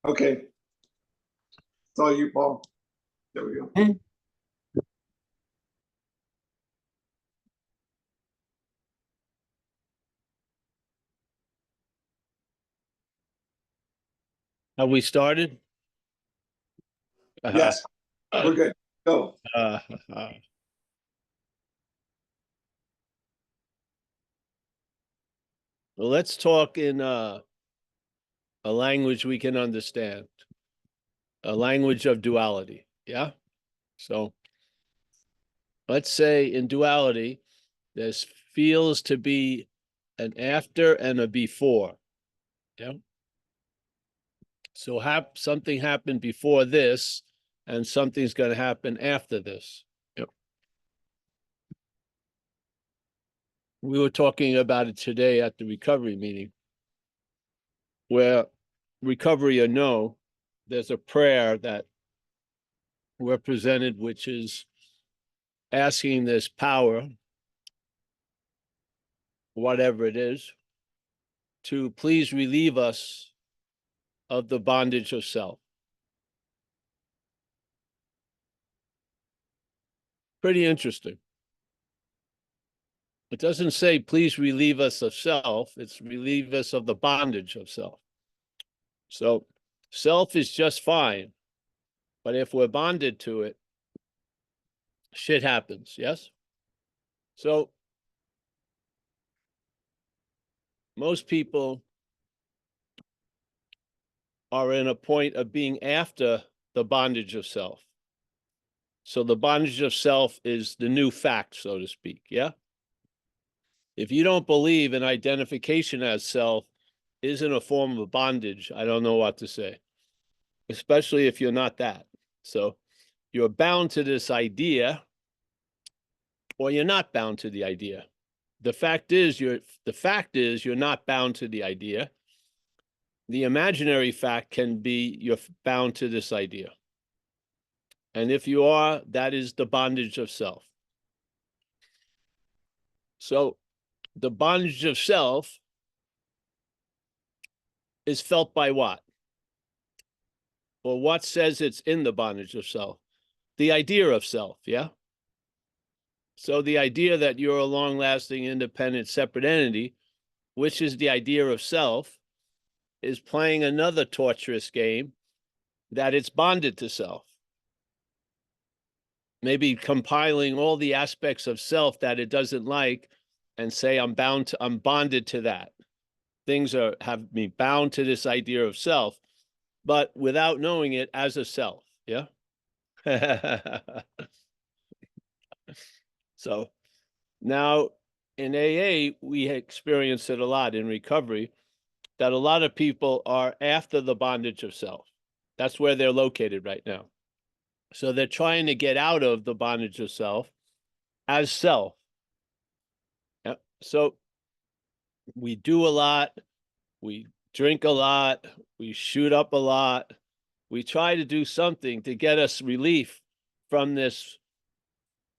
Okay. It's all you, Paul. There we go. Have we started? Yes, we're good. Go. Well, let's talk in a language we can understand, a language of duality. Yeah. So let's say in duality, there feels to be an after and a before. Yeah. So something happened before this, and something's going to happen after this. Yep. We were talking about it today at the recovery meeting, where recovery or no, there's a prayer that we're presented, which is asking this power, whatever it is, to please relieve us of the bondage of self. Pretty interesting. It doesn't say, please relieve us of self. It's relieve us of the bondage of self. So self is just fine. But if we're bonded to it, shit happens, yes? So most people are in a point of being after the bondage of self. So the bondage of self is the new fact, so to speak, yeah? If you don't believe in identification as self isn't a form of bondage, I don't know what to say, especially if you're not that. So you're bound to this idea, or you're not bound to the idea. The fact is you're not bound to the idea. The imaginary fact can be you're bound to this idea. And if you are, that is the bondage of self. So the bondage of self is felt by what? Or what says it's in the bondage of self? The idea of self, yeah? So the idea that you're a long-lasting, independent, separate entity, which is the idea of self, is playing another torturous game that it's bonded to self. Maybe compiling all the aspects of self that it doesn't like and say, I'm bonded to that. Things have me bound to this idea of self, but without knowing it as a self, yeah? So now in AA, we experience it a lot in recovery, that a lot of people are after the bondage of self. That's where they're located right now. So they're trying to get out of the bondage of self as self. So we do a lot, we drink a lot, we shoot up a lot. We try to do something to get us relief from this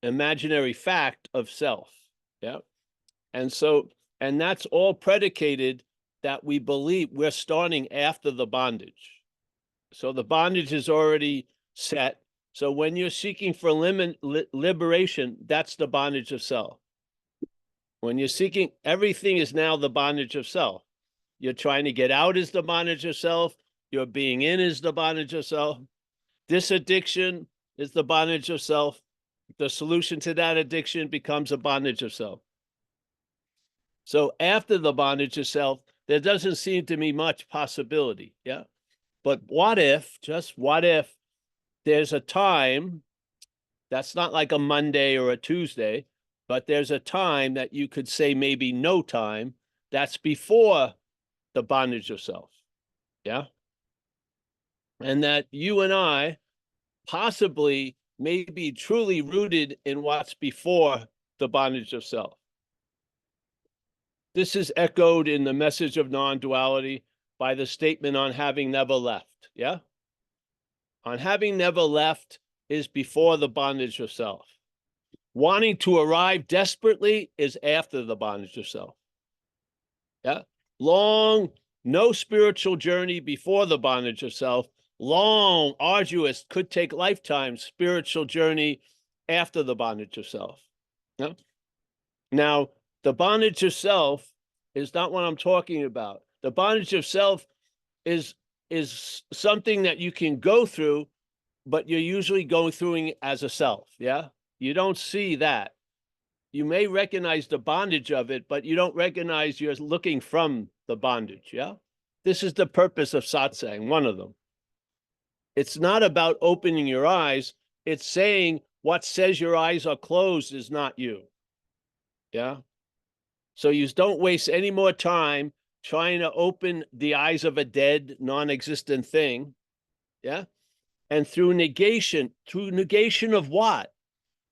imaginary fact of self. Yeah. And that's all predicated that we believe we're starting after the bondage. So the bondage is already set. So when you're seeking for liberation, that's the bondage of self. When you're seeking, everything is now the bondage of self. You're trying to get out is the bondage of self. Your being in is the bondage of self. This addiction is the bondage of self. The solution to that addiction becomes a bondage of self. So after the bondage of self, there doesn't seem to be much possibility, yeah? But what if, just what if, there's a time that's not like a Monday or a Tuesday, but there's a time that you could say maybe no time that's before the bondage of self, yeah? And that you and I possibly may be truly rooted in what's before the bondage of self. This is echoed in the message of non-duality by the statement on having never left, yeah? On having never left is before the bondage of self. Wanting to arrive desperately is after the bondage of self. Yeah? Long No spiritual journey before the bondage of self. Long, arduous, could take lifetimes, spiritual journey after the bondage of self. Yeah? Now, the bondage of self is not what I'm talking about. The bondage of self is something that you can go through, but you're usually going through it as a self. Yeah. You don't see that. You may recognize the bondage of it, but you don't recognize you're looking from the bondage. Yeah. This is the purpose of satsang, one of them. It's not about opening your eyes. It's saying what says your eyes are closed is not you. Yeah. So you don't waste any more time trying to open the eyes of a dead, non-existent thing. Yeah. And through negation of what?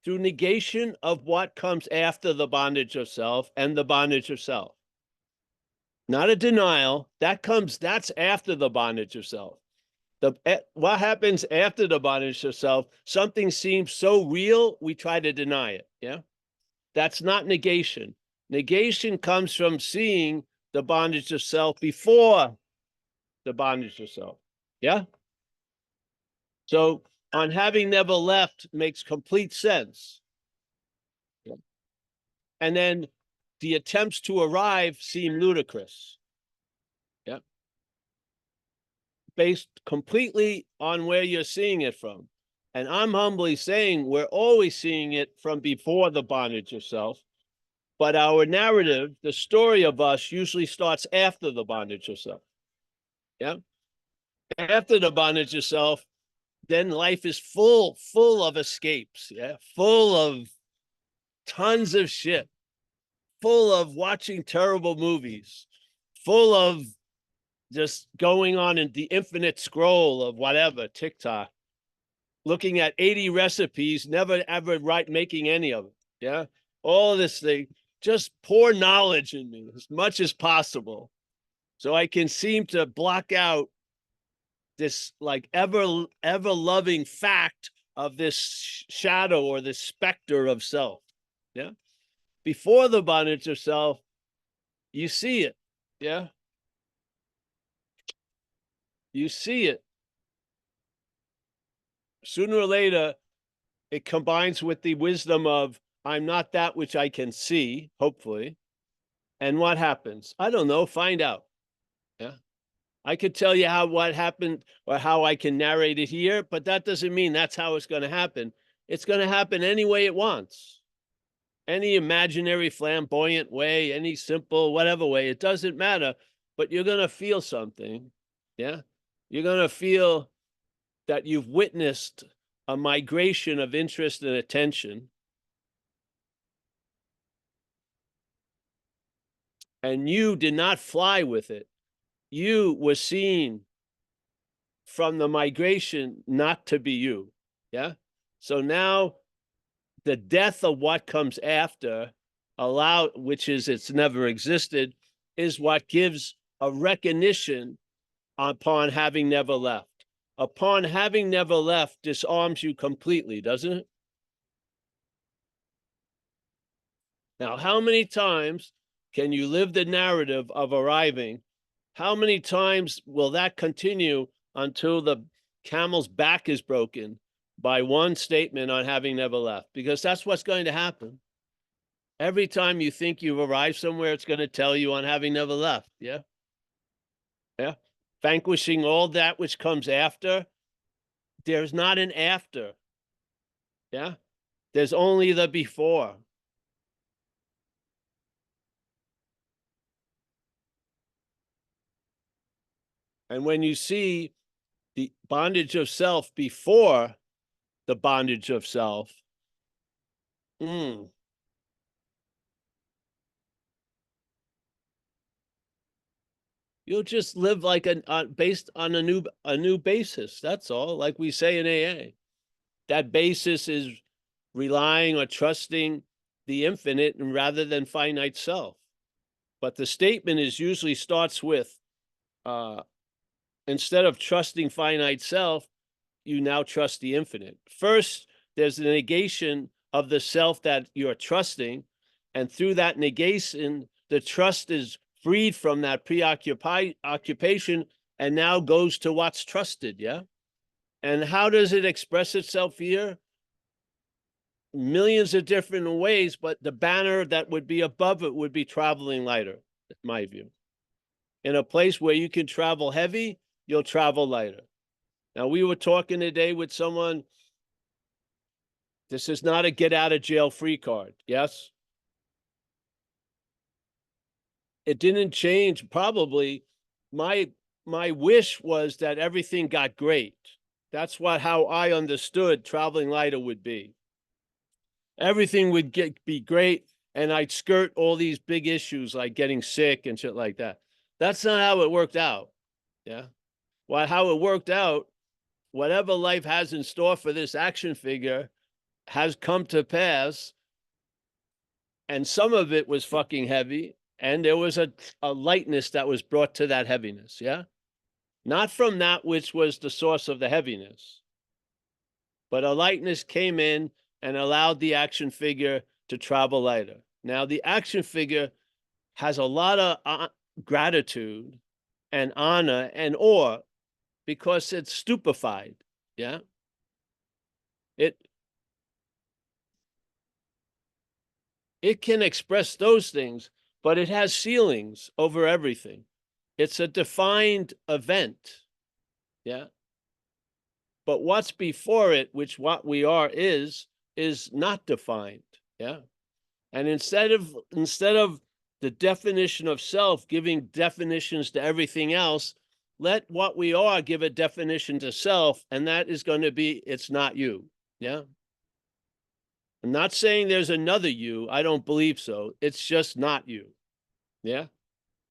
Through negation of what comes after the bondage of self and the bondage of self. Not a denial. That's after the bondage of self. What happens after the bondage of self? Something seems so real, we try to deny it. Yeah. That's not negation. Negation comes from seeing the bondage of self before the bondage of self. Yeah. So on having never left makes complete sense. Yeah. And then the attempts to arrive seem ludicrous. Yeah. Based completely on where you're seeing it from. And I'm humbly saying we're always seeing it from before the bondage of self. But our narrative, the story of us, usually starts after the bondage of self. Yeah. After the bondage of self, then life is full of escapes. Yeah. Full of tons of shit. Full of watching terrible movies. Full of just going on in the infinite scroll of whatever, TikTok. Looking at 80 recipes, never ever making any of it. Yeah. All this thing. Just pour knowledge in me as much as possible so I can seem to block out this like ever loving fact of this shadow or this specter of self. Yeah. Before the bondage of self, you see it. Yeah. You see it. Sooner or later, it combines with the wisdom of I'm not that which I can see, hopefully. And what happens? I don't know. Find out. Yeah. I could tell you what happened or how I can narrate it here, but that doesn't mean that's how it's going to happen. It's going to happen any way it wants. Any imaginary, flamboyant way, any simple, whatever way, it doesn't matter. But you're going to feel something. Yeah. You're going to feel that you've witnessed a migration of interest and attention. And you did not fly with it. You were seen from the migration not to be you. Yeah. So now the death of what comes after, which is it's never existed, is what gives a recognition upon having never left. Upon having never left disarms you completely, doesn't it? Now, how many times can you live the narrative of arriving? How many times will that continue until the camel's back is broken by one statement on having never left? Because that's what's going to happen. Every time you think you've arrived somewhere, it's going to tell you on having never left. Yeah. Yeah. Vanquishing all that which comes after. There's not an after. Yeah. There's only the before. And when you see the bondage of self before the bondage of self, you'll just live like based on a new basis. That's all. Like we say in AA, that basis is relying or trusting the infinite and rather than finite self. But the statement usually starts with, instead of trusting finite self, you now trust the infinite. First, there's the negation of the self that you're trusting. And through that negation, the trust is freed from that occupation and now goes to what's trusted. Yeah. And how does it express itself here? Millions of different ways, but the banner that would be above it would be traveling lighter, in my view. In a place where you can travel heavy, you'll travel lighter. Now, we were talking today with someone. This is not a get out of jail free card. Yes. It didn't change. Probably my wish was that everything got great. That's how I understood traveling lighter would be. Everything would be great, and I'd skirt all these big issues like getting sick and shit like that. That's not how it worked out. Yeah. Well, how it worked out, whatever life has in store for this action figure has come to pass, and some of it was fucking heavy, and there was a lightness that was brought to that heaviness. Yeah. Not from that which was the source of the heaviness, but a lightness came in and allowed the action figure to travel lighter. Now, the action figure has a lot of gratitude and honor and awe because it's stupefied. Yeah. It can express those things, but it has ceilings over everything. It's a defined event. Yeah. But what's before it, which what we are is not defined. Yeah. And instead of the definition of self giving definitions to everything else, let what we are give a definition to self, and that is going to be, it's not you. Yeah. I'm not saying there's another you. I don't believe so. It's just not you. Yeah.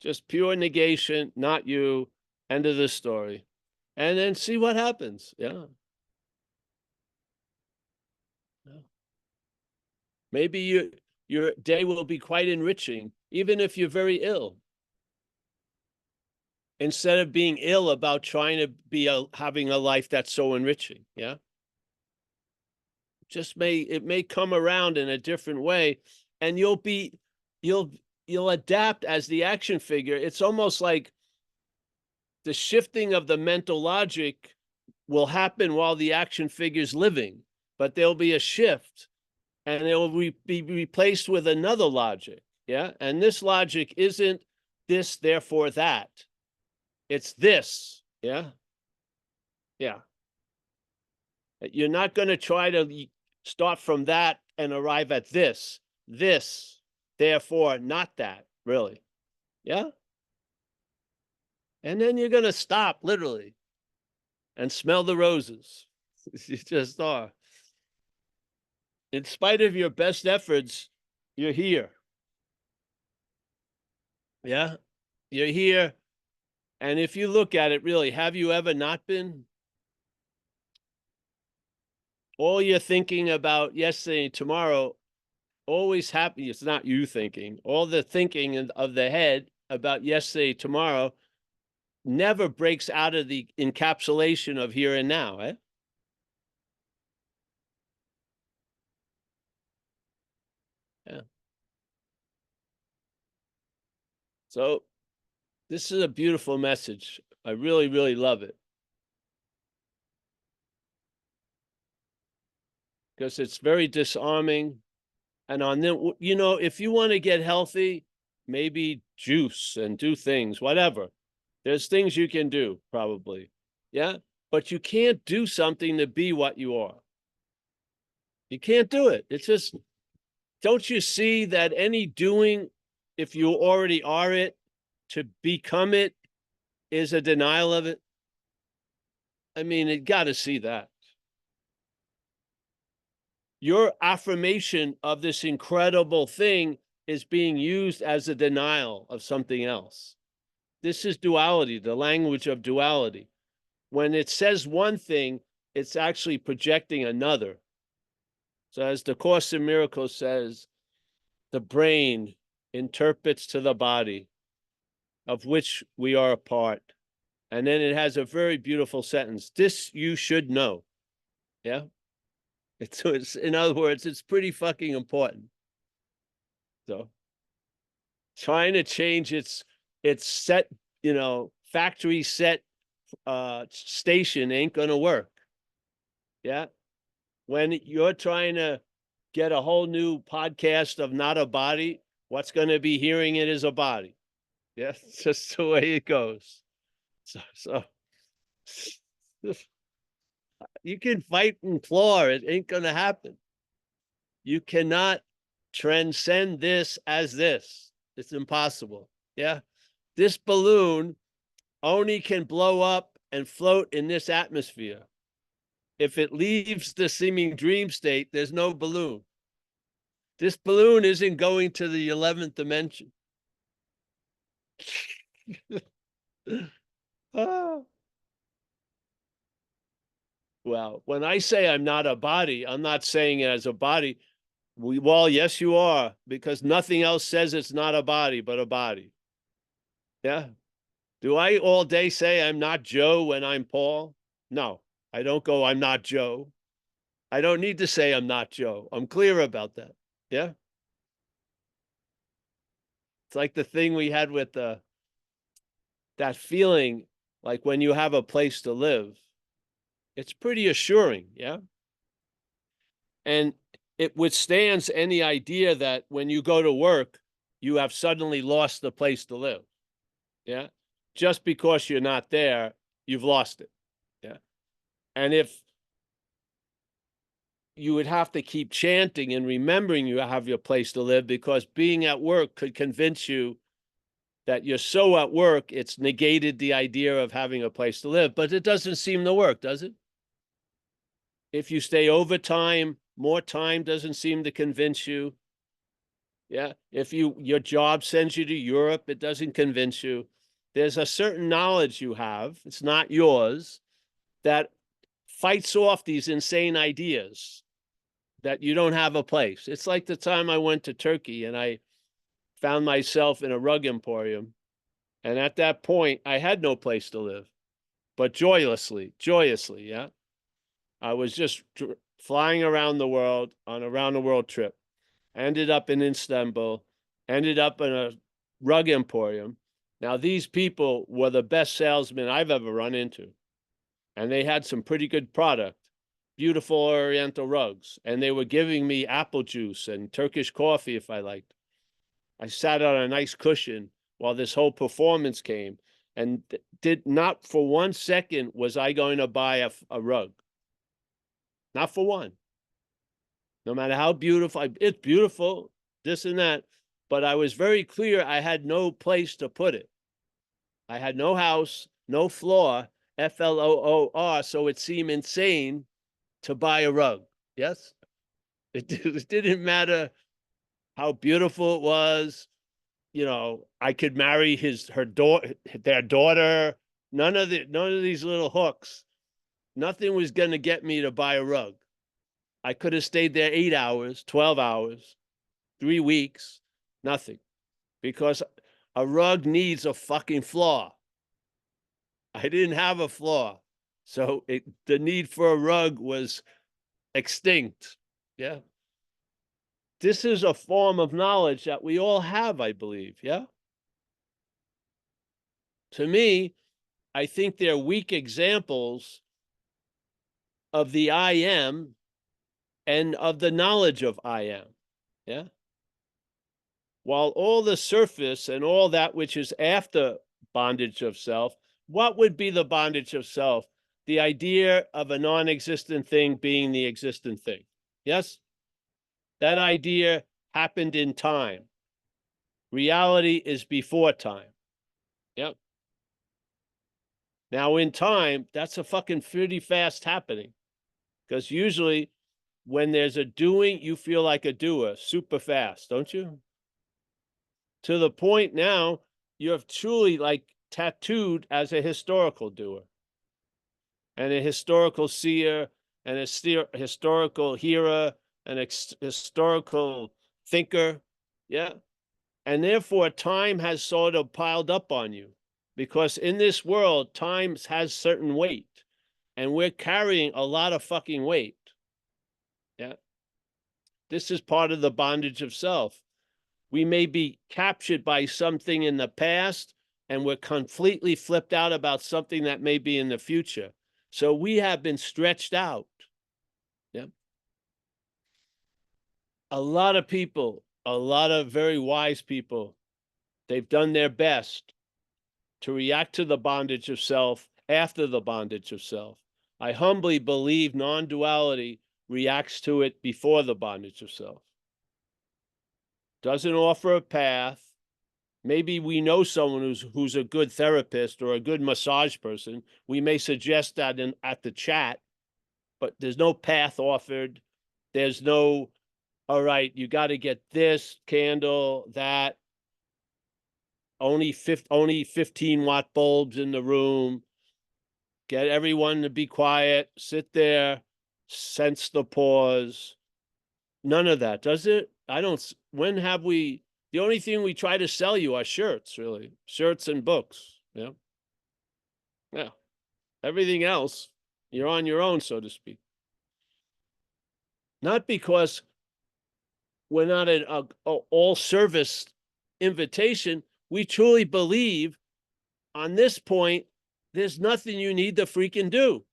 Just pure negation, not you. End of the story. And then see what happens. Yeah. Maybe your day will be quite enriching, even if you're very ill. Instead of being ill about trying to be having a life that's so enriching. Yeah. It may come around in a different way, and you'll adapt as the action figure. It's almost like the shifting of the mental logic will happen while the action figure's living, but there'll be a shift, and it will be replaced with another logic. Yeah. And this logic isn't this, therefore that. It's this. Yeah. Yeah. You're not going to try to start from that and arrive at this, therefore not that, really. Yeah. And then you're going to stop literally and smell the roses. You just are. In spite of your best efforts, you're here. Yeah. You're here. And if you look at it, really, have you ever not been? All you're thinking about yesterday and tomorrow always happy. It's not you thinking. All the thinking of the head about yesterday, tomorrow never breaks out of the encapsulation of here and now. Eh? Yeah. So this is a beautiful message. I really, really love it. Because it's very disarming. And on them, if you want to get healthy, maybe juice and do things, whatever. There's things you can do, probably. Yeah. But you can't do something to be what you are. You can't do it. It's just, don't you see that any doing, if you already are it, to become it is a denial of it? I mean, you got to see that. Your affirmation of this incredible thing is being used as a denial of something else. This is duality, the language of duality. When it says one thing, it's actually projecting another. So as the Course in Miracles says, the brain interprets to the body, of which we are a part. And then it has a very beautiful sentence. This you should know. Yeah. It's in other words, it's pretty fucking important. So trying to change its its set, factory set station ain't gonna work. Yeah. When you're trying to get a whole new podcast of not a body, what's going to be hearing it is a body. Yeah, it's just the way it goes. So you can fight and claw, it ain't going to happen. You cannot transcend this as this. It's impossible. Yeah. This balloon only can blow up and float in this atmosphere. If it leaves the seeming dream state, there's no balloon. This balloon isn't going to the 11th dimension. Well, when I say I'm not a body, I'm not saying it as a body. Well, yes, you are, because nothing else says it's not a body, but a body. Yeah. Do I all day say I'm not Joe when I'm Paul? No, I don't go, I'm not Joe. I don't need to say I'm not Joe. I'm clear about that. Yeah. It's like the thing we had with that feeling, like when you have a place to live. It's pretty assuring. Yeah. And it withstands any idea that when you go to work, you have suddenly lost the place to live. Yeah. Just because you're not there, you've lost it. Yeah. And if you would have to keep chanting and remembering you have your place to live, because being at work could convince you that you're so at work, it's negated the idea of having a place to live. But it doesn't seem to work, does it? If you stay overtime, more time doesn't seem to convince you. Yeah. If your job sends you to Europe, it doesn't convince you. There's a certain knowledge you have, it's not yours, that fights off these insane ideas that you don't have a place. It's like the time I went to Turkey and I found myself in a rug emporium. And at that point, I had no place to live, but joyously, yeah. I was just flying around the world on a round the world trip, ended up in Istanbul, ended up in a rug emporium. Now, these people were the best salesmen I've ever run into. And they had some pretty good product, beautiful Oriental rugs. And they were giving me apple juice and Turkish coffee if I liked. I sat on a nice cushion while this whole performance came, and did not for 1 second was I going to buy a rug. Not for one. No matter how beautiful, it's beautiful, this and that, but I was very clear I had no place to put it. I had no house, no floor, FLOOR, so it seemed insane to buy a rug. Yes? It didn't matter how beautiful it was. I could marry their daughter. None of these little hooks. Nothing was going to get me to buy a rug. I could have stayed there 8 hours, 12 hours, 3 weeks, nothing. Because a rug needs a fucking floor. I didn't have a floor. So the need for a rug was extinct. Yeah. This is a form of knowledge that we all have, I believe. Yeah. To me, I think they're weak examples of the I am and of the knowledge of I am. Yeah. While all the surface and all that which is after bondage of self, what would be the bondage of self? The idea of a non-existent thing being the existent thing. Yes? That idea happened in time. Reality is before time. Yep. Now in time, that's a fucking pretty fast happening. Because usually when there's a doing, you feel like a doer super fast, don't you? To the point now, you're truly like tattooed as a historical doer and a historical seer and a historical hearer and a historical thinker. Yeah. And therefore, time has sort of piled up on you, because in this world, time has certain weight, and we're carrying a lot of fucking weight. Yeah. This is part of the bondage of self. We may be captured by something in the past, and we're completely flipped out about something that may be in the future. So we have been stretched out. Yeah. A lot of people, a lot of very wise people, they've done their best to react to the bondage of self after the bondage of self. I humbly believe non-duality reacts to it before the bondage of self. Doesn't offer a path. Maybe we know someone who's a good therapist or a good massage person. We may suggest that at the chat, but there's no path offered. There's no, all right, you got to get this candle, that, only 15-watt bulbs in the room. Get everyone to be quiet, sit there, sense the pause. None of that, does it? When have we, the only thing we try to sell you are shirts, really. Shirts and books, yeah. Yeah. Everything else, you're on your own, so to speak. Not because we're not an all-service invitation. We truly believe on this point, there's nothing you need to freaking do.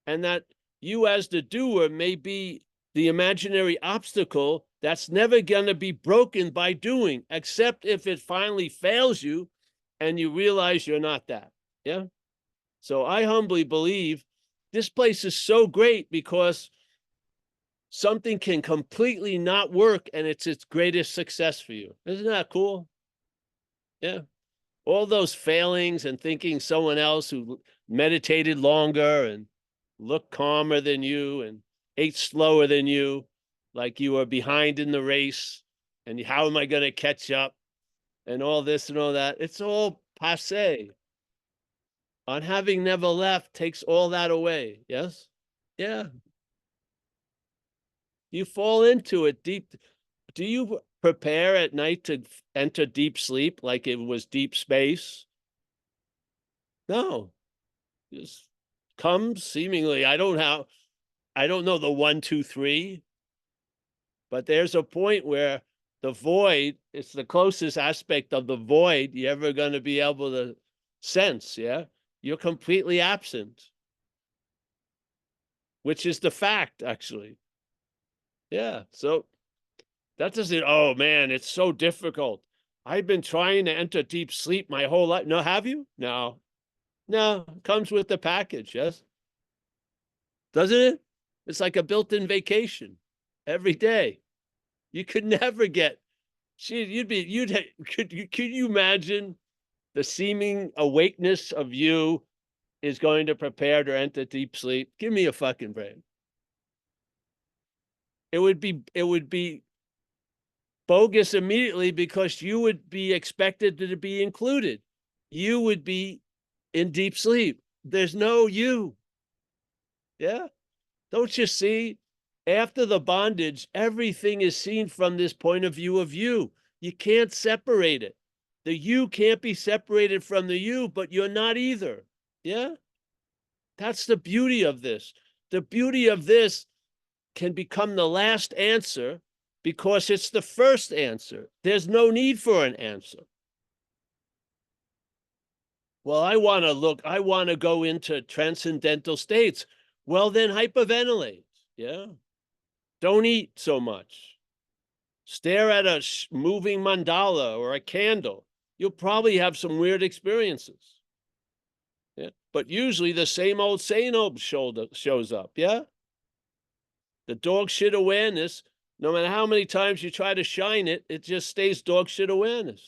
And that you as the doer may be the imaginary obstacle that's never going to be broken by doing, except if it finally fails you and you realize you're not that. Yeah. So I humbly believe this place is so great because something can completely not work and it's its greatest success for you. Isn't that cool? Yeah. All those failings and thinking someone else who meditated longer and looked calmer than you and ate slower than you, like you were behind in the race, and how am I going to catch up, and all this and all that. It's all passé. On having never left takes all that away. Yes? Yeah. You fall into it deep. Do you prepare at night to enter deep sleep like it was deep space? No. Just comes seemingly. I don't know the 1, 2, 3, but there's a point where the void, it's the closest aspect of the void you're ever going to be able to sense. Yeah. You're completely absent, which is the fact, actually. Yeah. So that doesn't, oh man, it's so difficult. I've been trying to enter deep sleep my whole life. No, have you? No. No, comes with the package, yes? Doesn't it? It's like a built-in vacation every day. You could never get, could you imagine the seeming awakeness of you is going to prepare to enter deep sleep? Give me a fucking break. It would be bogus immediately because you would be expected to be included. You would be in deep sleep. There's no you. Yeah. Don't you see? After the bondage, everything is seen from this point of view of you. You can't separate it. The you can't be separated from the you, but you're not either. Yeah? That's the beauty of this. The beauty of this can become the last answer because it's the first answer. There's no need for an answer. Well, I want to go into transcendental states. Well, then hyperventilate. Yeah. Don't eat so much. Stare at a moving mandala or a candle. You'll probably have some weird experiences. Yeah. But usually the same old shows up. Yeah. The dog shit awareness, no matter how many times you try to shine it, it just stays dog shit awareness.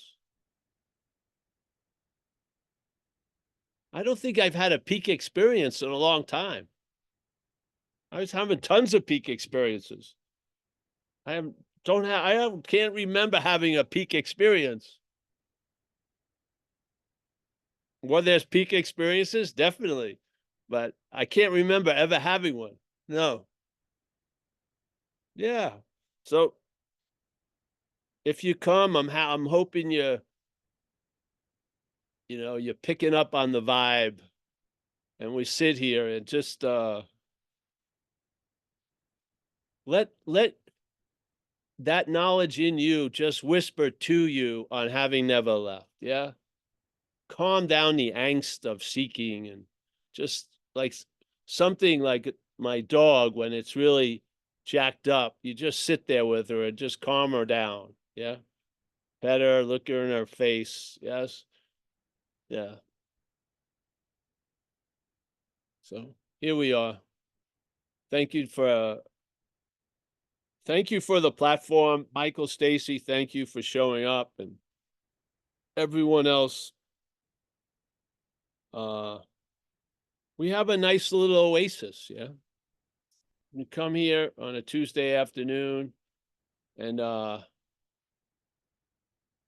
I don't think I've had a peak experience in a long time. I was having tons of peak experiences. I can't remember having a peak experience. Well, there's peak experiences, definitely, but I can't remember ever having one. No. Yeah. So if you come, I'm hoping you're picking up on the vibe, and we sit here and just let that knowledge in you just whisper to you on having never left. Yeah. calm down the angst of seeking, and just like something like my dog, when it's really jacked up, you just sit there with her and just calm her down. Yeah. Pet her, look her in her face. Yes. Yeah. So here we are. Thank you for the platform, Michael, Stacy. Thank you for showing up, and everyone else. We have a nice little oasis. Yeah. You come here on a Tuesday afternoon, and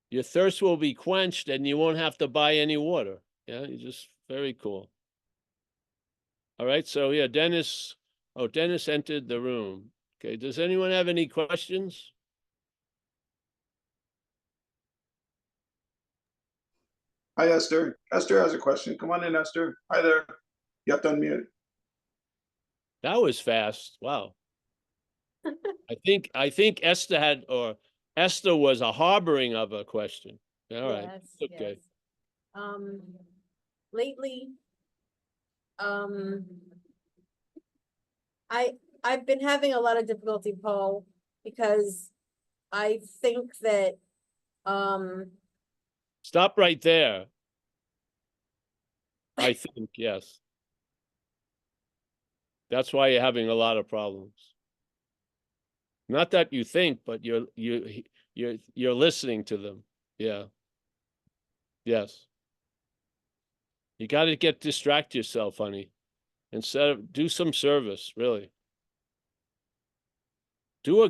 your thirst will be quenched, and you won't have to buy any water. Yeah, you just very cool. All right, so yeah, Dennis. Oh, Dennis entered the room. Okay, does anyone have any questions? Hi, Esther. Esther has a question. Come on in, Esther. Hi there. You have to unmute. That was fast. Wow. I think Esther was a harboring of a question. All right. Yes, Okay. yes. Lately, I've been having a lot of difficulty, Paul, because I think that, Stop right there. I think, yes. That's why you're having a lot of problems. Not that you think, but you're listening to them. Yeah. Yes. You got to distract yourself, honey. Instead of do some service, really.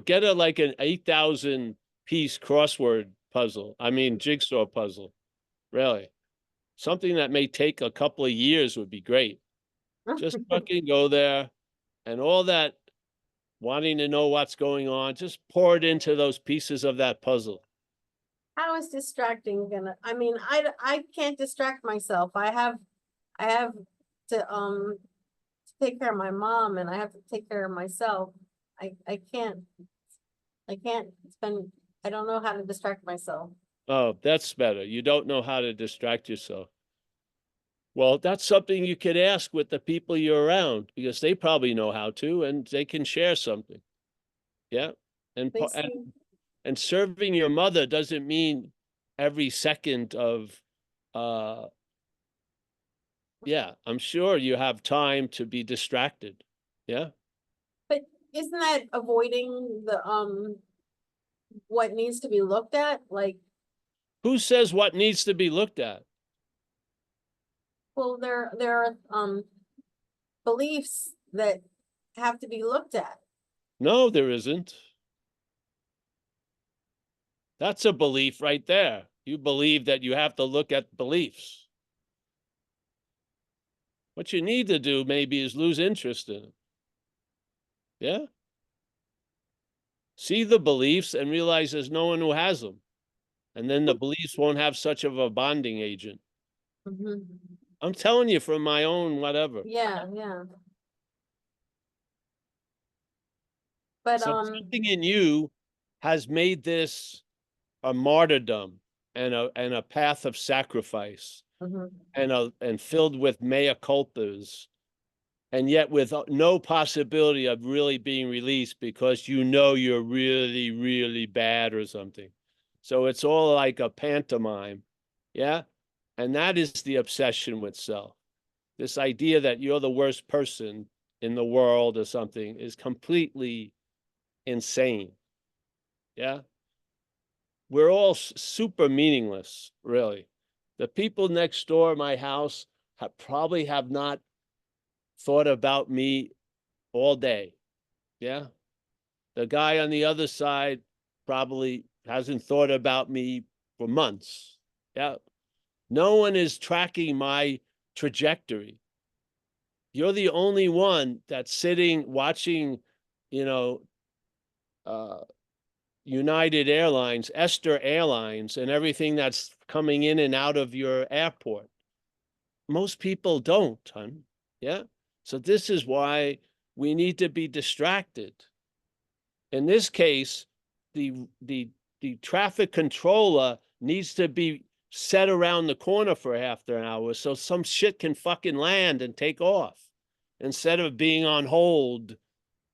Get like an 8,000 piece crossword puzzle. I mean, jigsaw puzzle. Really. Something that may take a couple of years would be great. Just fucking go there, and all that wanting to know what's going on, just pour it into those pieces of that puzzle. how is distracting gonna, I mean, I can't distract myself. I have to take care of my mom, and I have to take care of myself. I can't spend, I don't know how to distract myself. Oh, that's better. You don't know how to distract yourself. Well, that's something you could ask with the people you're around, because they probably know how to, and they can share something. Yeah. And They seem, and serving your mother doesn't mean every second of yeah, I'm sure you have time to be distracted. Yeah. but isn't that avoiding the, what needs to be looked at? Like, Who says what needs to be looked at? well, there are, beliefs that have to be looked at. No, there isn't. That's a belief right there. You believe that you have to look at beliefs. What you need to do maybe is lose interest in it. Yeah. See the beliefs and realize there's no one who has them. And then the beliefs won't have such of a bonding agent. Mhm. I'm telling you from my own whatever. Yeah, yeah. But, So something in you has made this a martyrdom and a path of sacrifice, mhm. and filled with mea culpas, and yet with no possibility of really being released, because you're really, really bad or something. So it's all like a pantomime. Yeah. And that is the obsession with self. This idea that you're the worst person in the world or something is completely insane. Yeah. We're all super meaningless, really. The people next door, my house, probably have not thought about me all day. Yeah. The guy on the other side probably hasn't thought about me for months. Yeah. No one is tracking my trajectory. You're the only one that's sitting watching, you know, United Airlines, Esther Airlines, and everything that's coming in and out of your airport. Most people don't, hon. Yeah. So this is why we need to be distracted. In this case, the traffic controller needs to be set around the corner for half an hour so some shit can fucking land and take off instead of being on hold,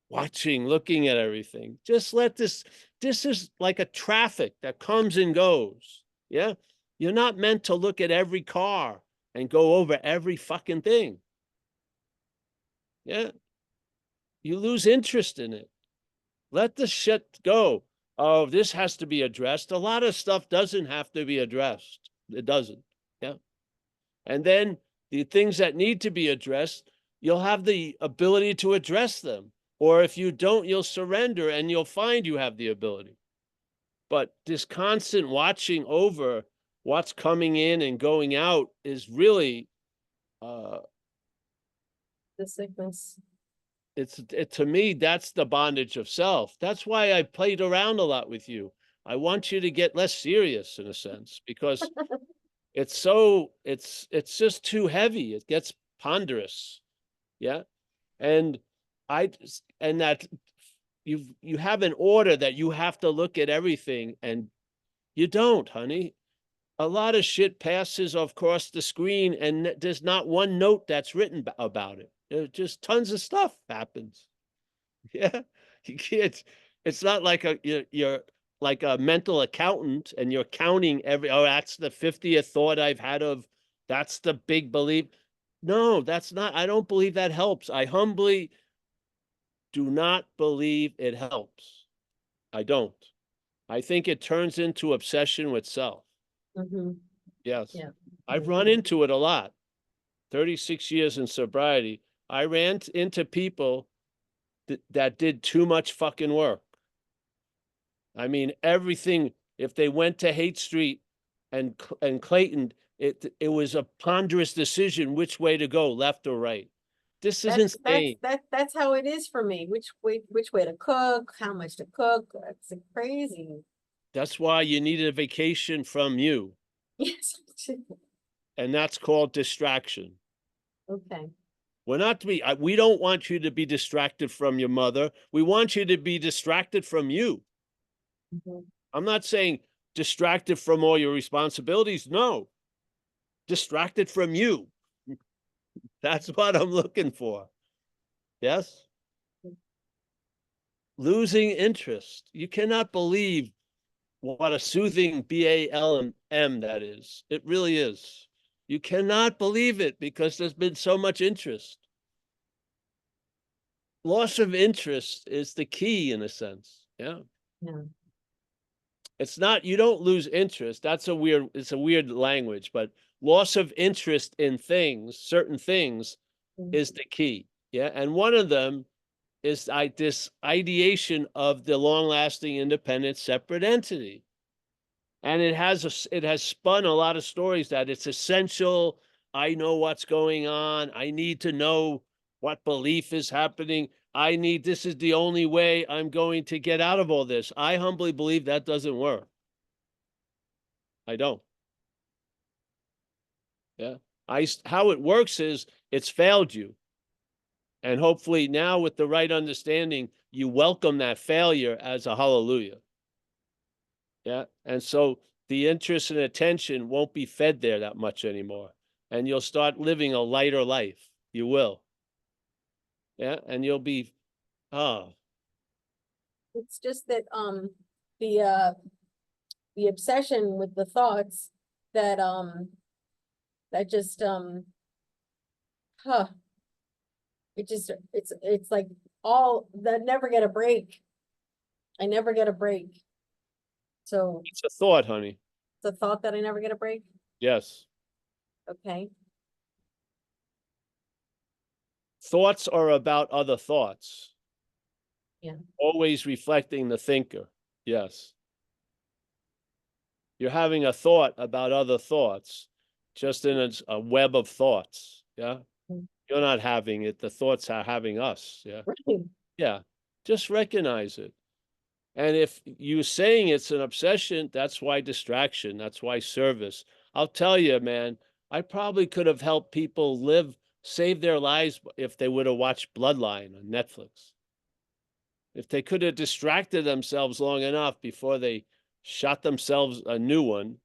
watching, looking at everything. Just let this is like a traffic that comes and goes. Yeah. You're not meant to look at every car and go over every fucking thing. Yeah. You lose interest in it. Let the shit go. Oh, this has to be addressed. A lot of stuff doesn't have to be addressed. It doesn't. Yeah. And then the things that need to be addressed, you'll have the ability to address them. Or if you don't, you'll surrender and you'll find you have the ability. But this constant watching over what's coming in and going out is really The sickness. to me, that's the bondage of self. That's why I played around a lot with you. I want you to get less serious in a sense, because it's just too heavy. It gets ponderous. Yeah. And that you have an order that you have to look at everything, and you don't, honey. A lot of shit passes across the screen and there's not one note that's written about it. Just tons of stuff happens. Yeah. You can't, it's not like you're like a mental accountant and you're counting oh, that's the 50th thought I've had of, that's the big belief. No, that's not, I don't believe that helps. I humbly do not believe it helps. I don't. I think it turns into obsession with self. Mm-hmm. Yes. Yeah. I've run into it a lot. 36 years in sobriety. I ran into people that did too much fucking work. I mean, everything, if they went to Haight Street and Clayton, it was a ponderous decision which way to go, left or right. This is insane. That's how it is for me. Which way to cook, how much to cook. It's crazy. That's why you need a vacation from you. Yes. And that's called distraction. Okay. We're not to be, we don't want you to be distracted from your mother. We want you to be distracted from you. Mm-hmm. I'm not saying distracted from all your responsibilities. No, distracted from you. That's what I'm looking for. Yes. Losing interest. You cannot believe what a soothing BALM that is. It really is. You cannot believe it because there's been so much interest. Loss of interest is the key in a sense. Yeah. Yeah. It's not, you don't lose interest. It's a weird language, but loss of interest in things, certain things, is the key. Yeah. And one of them is this ideation of the long-lasting, independent, separate entity. And it has spun a lot of stories that it's essential. I know what's going on. I need to know what belief is happening. This is the only way I'm going to get out of all this. I humbly believe that doesn't work. I don't. Yeah. How it works is it's failed you. And hopefully now with the right understanding, you welcome that failure as a hallelujah. Yeah. And so the interest and attention won't be fed there that much anymore. And you'll start living a lighter life. You will. Yeah. And you'll be, It's just that the obsession with the thoughts that that just it's like all that never get a break. I never get a break. So it's a thought, honey. it's a thought that I never get a break. Yes. Okay. Thoughts are about other thoughts. Yeah. Always reflecting the thinker. Yes. You're having a thought about other thoughts, just in a web of thoughts. Yeah. Mm. You're not having it. The thoughts are having us. Yeah. Right. Yeah. Just recognize it. And if you're saying it's an obsession, that's why distraction. That's why service. I'll tell you, man, I probably could have helped people save their lives if they would have watched Bloodline on Netflix. If they could have distracted themselves long enough before they shot themselves a new one.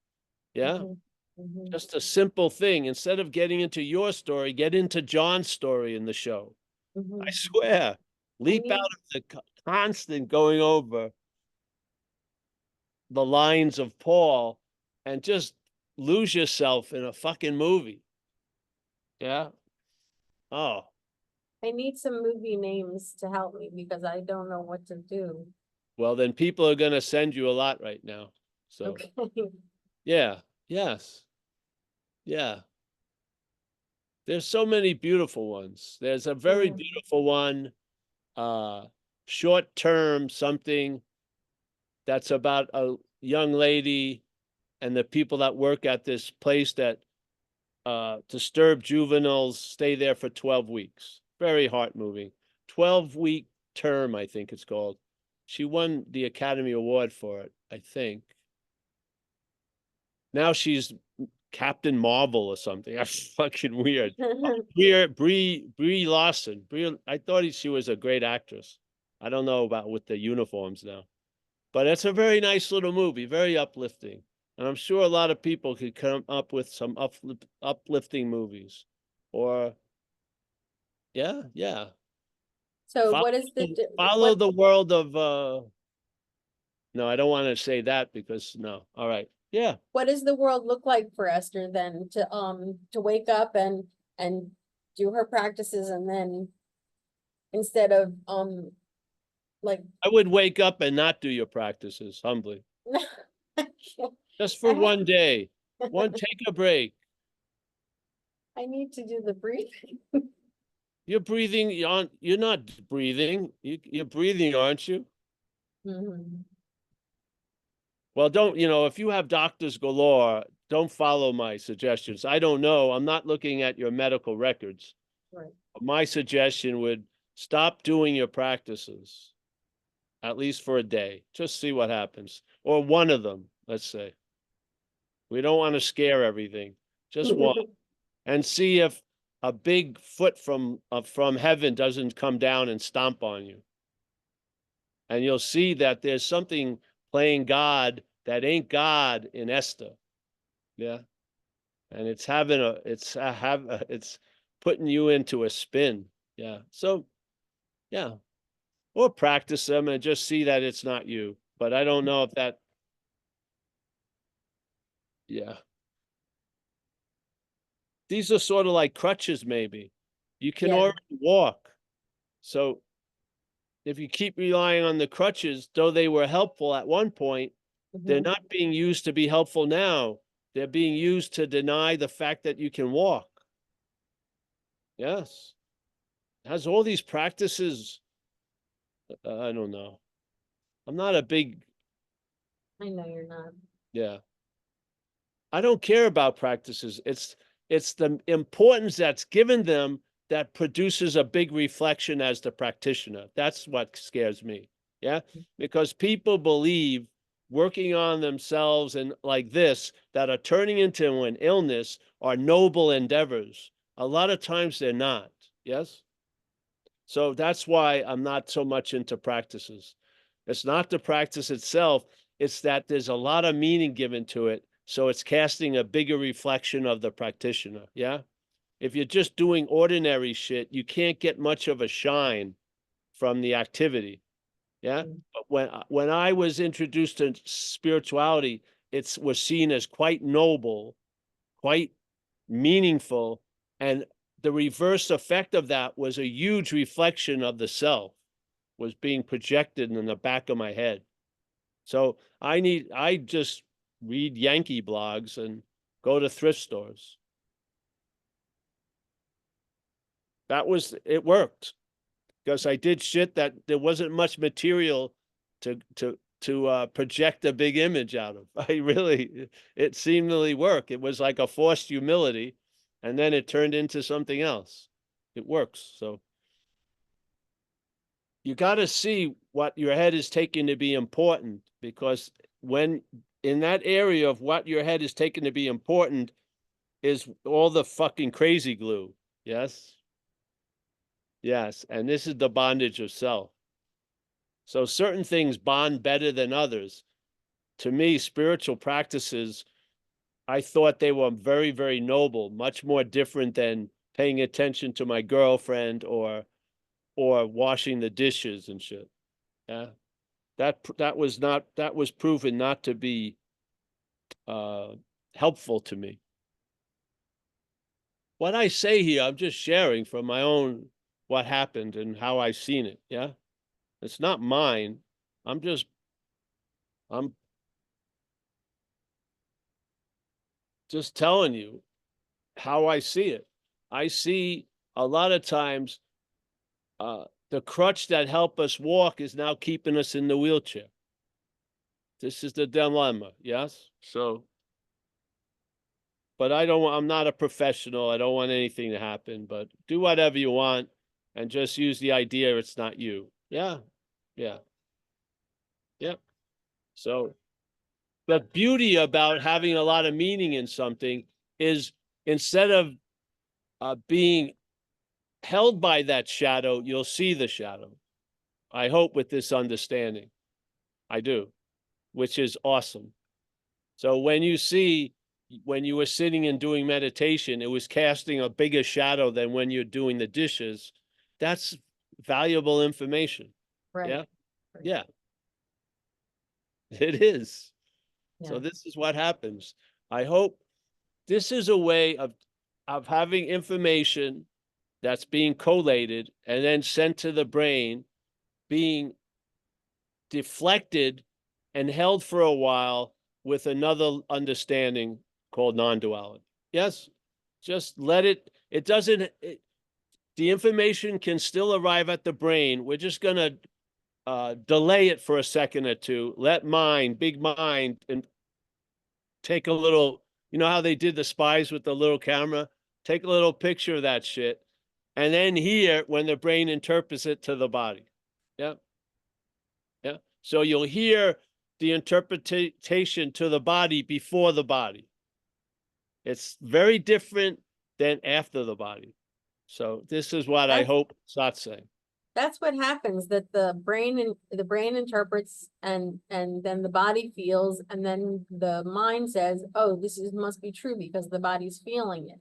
Yeah. Mhm. Mhm. Just a simple thing. Instead of getting into your story, get into John's story in the show. I Mhm. swear, leap out need- of the constant going over the lines of Paul and just lose yourself in a fucking movie. Yeah. Oh, I need some movie names to help me because I don't know what to do. well, then people are going to send you a lot right now. So, Okay. yeah. Yes. Yeah. There's so many beautiful ones. There's a very Yeah. beautiful one, short term something that's about a young lady and the people that work at this place that disturbed juveniles stay there for 12 weeks. Very heart moving. 12-week term, I think it's called. She won the Academy Award for it, I think. Now she's Captain Marvel or something. That's fucking weird. Brie Larson. I thought she was a great actress. I don't know about with the uniforms now, but it's a very nice little movie, very uplifting. And I'm sure a lot of people could come up with some uplifting movies. Or yeah. So Follow, what is follow the world of no, I don't want to say that because no. All right. Yeah. what does the world look like for Esther then to wake up and do her practices and then instead of like I would wake up and not do your practices, humbly. Just for I one day. Take a break. need to do the breathing. You're breathing, you're not breathing. You're breathing, aren't you? Mhm. Well, don't, if you have doctors galore, don't follow my suggestions. I don't know. I'm not looking at your medical records. Right. My suggestion would stop doing your practices, at least for a day. Just see what happens. Or one of them, let's say. We don't want to scare everything. Just one. And see if a big foot from heaven doesn't come down and stomp on you. And you'll see that there's something playing God that ain't God in Esther. Yeah. And it's putting you into a spin. Yeah. So yeah. Or practice them and just see that it's not you. But I don't know if that, yeah. These are sort of like crutches, maybe. You can Yeah. already walk. So if you keep relying on the crutches, though they were helpful at one point, they're Mhm. not being used to be helpful now. They're being used to deny the fact that you can walk. Yes. It has all these practices. I don't know. I'm not a big, I know you're not. yeah. I don't care about practices. It's the importance that's given them that produces a big reflection as the practitioner. That's what scares me. Yeah. Because people believe working on themselves and like this that are turning into an illness are noble endeavors. A lot of times they're not. Yes. So that's why I'm not so much into practices. It's not the practice itself, it's that there's a lot of meaning given to it. So it's casting a bigger reflection of the practitioner. Yeah. If you're just doing ordinary shit, you can't get much of a shine from the activity. Yeah. Mm. But when I was introduced to spirituality, it was seen as quite noble, quite meaningful, and the reverse effect of that was a huge reflection of the self was being projected in the back of my head. So I just read Yankee blogs and go to thrift stores. It worked because I did shit that there wasn't much material to project a big image out of. It seemingly worked. It was like a forced humility, and then it turned into something else. It works. So you got to see what your head is taking to be important, because when in that area of what your head is taking to be important is all the fucking crazy glue. Yes. Yes. And this is the bondage of self. So certain things bond better than others. To me, spiritual practices I thought they were very, very noble, much more different than paying attention to my girlfriend or washing the dishes and shit. Yeah. That was proven not to be helpful to me. What I say here, I'm just sharing from my own what happened and how I've seen it. Yeah. It's not mine. I'm just telling you how I see it. I see a lot of times the crutch that helped us walk is now keeping us in the wheelchair. This is the dilemma, yes? So, but I'm not a professional. I don't want anything to happen, but do whatever you want and just use the idea it's not you. Yeah, yeah, yeah. So the beauty about having a lot of meaning in something is instead of being held by that shadow, you'll see the shadow. I hope with this understanding. I do, which is awesome. So when you were sitting and doing meditation, it was casting a bigger shadow than when you're doing the dishes. That's valuable information. Right. Yeah. Right. Yeah. It is. So Yeah. this is what happens. I hope this is a way of having information that's being collated and then sent to the brain, being deflected and held for a while with another understanding called non-duality. Yes, just let it, the information can still arrive at the brain. We're just going to delay it for a second or two, let big mind, and take a little, you know how they did the spies with the little camera? Take a little picture of that shit and then hear when the brain interprets it to the body. Yeah. Yeah. So you'll hear the interpretation to the body before the body. It's very different than after the body. So this is what I hope it's not saying. That's what happens, that the brain interprets and then the body feels, and then the mind says, oh, must be true because the body's feeling it.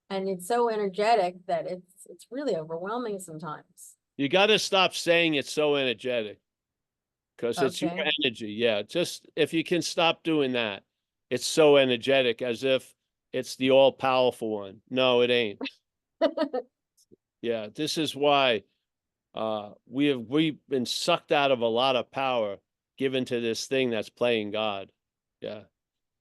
And it's so energetic that it's really overwhelming sometimes. You got to stop saying it's so energetic because it's your Okay. energy. Yeah. Just if you can stop doing that, it's so energetic as if it's the all powerful one. No, it ain't. Yeah. This is why we've been sucked out of a lot of power given to this thing that's playing God. Yeah.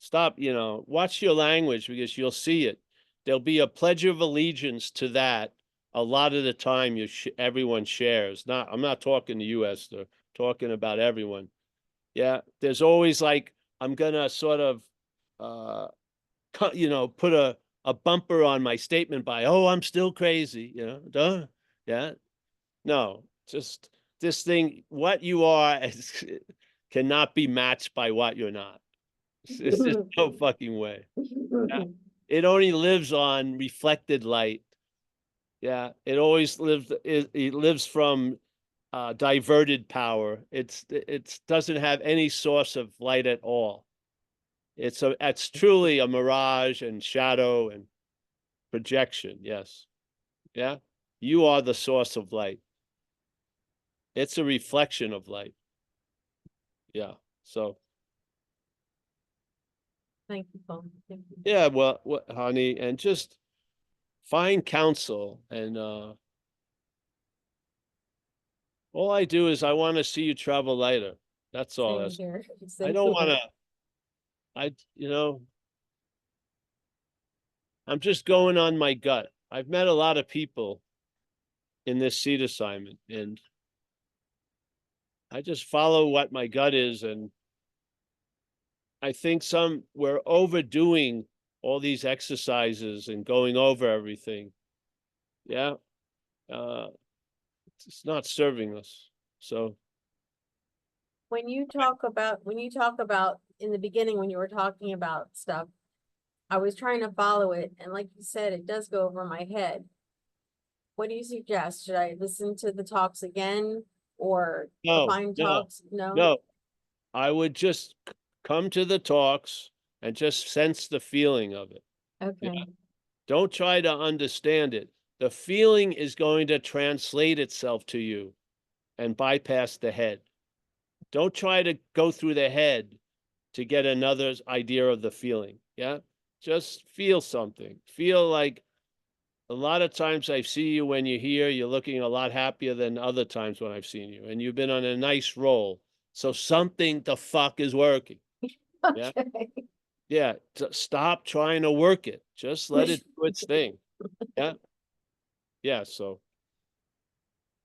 Stop, watch your language because you'll see it. There'll be a pledge of allegiance to that a lot of the time everyone shares. I'm not talking to you, Esther, talking about everyone. Yeah. There's always like, I'm gonna sort of put a bumper on my statement by, oh, I'm still crazy, duh. Yeah. No, just this thing, what you are cannot be matched by what you're not. It's just no fucking way. Yeah. It only lives on reflected light. Yeah, it always lives. It lives from diverted power. It doesn't have any source of light at all. It's truly a mirage and shadow and projection. Yes. Yeah. You are the source of light. It's a reflection of light. Yeah. So. Thank you, Paul. Thank you. Yeah. Well, honey, and just find counsel. And all I do is I want to see you travel lighter. That's all. Same here. I don't want to. I'm just going on my gut. I've met a lot of people in this seat assignment, and I just follow what my gut is. And I think we're overdoing all these exercises and going over everything. Yeah. It's not serving us. So when you talk about in the beginning, when you were talking about stuff, I was trying to follow it, and like you said, it does go over my head. What do you suggest? Should I listen to the talks again or find talks? No. No. I would just come to the talks and just sense the feeling of it. Okay. Don't try to understand it. The feeling is going to translate itself to you and bypass the head. Don't try to go through the head to get another's idea of the feeling. Yeah. Just feel something. Feel like a lot of times I see you when you're here, you're looking a lot happier than other times when I've seen you, and you've been on a nice roll. So something the fuck is working. Yeah. Okay. Yeah. Stop trying to work it. Just let it do its thing. Yeah. Yeah. So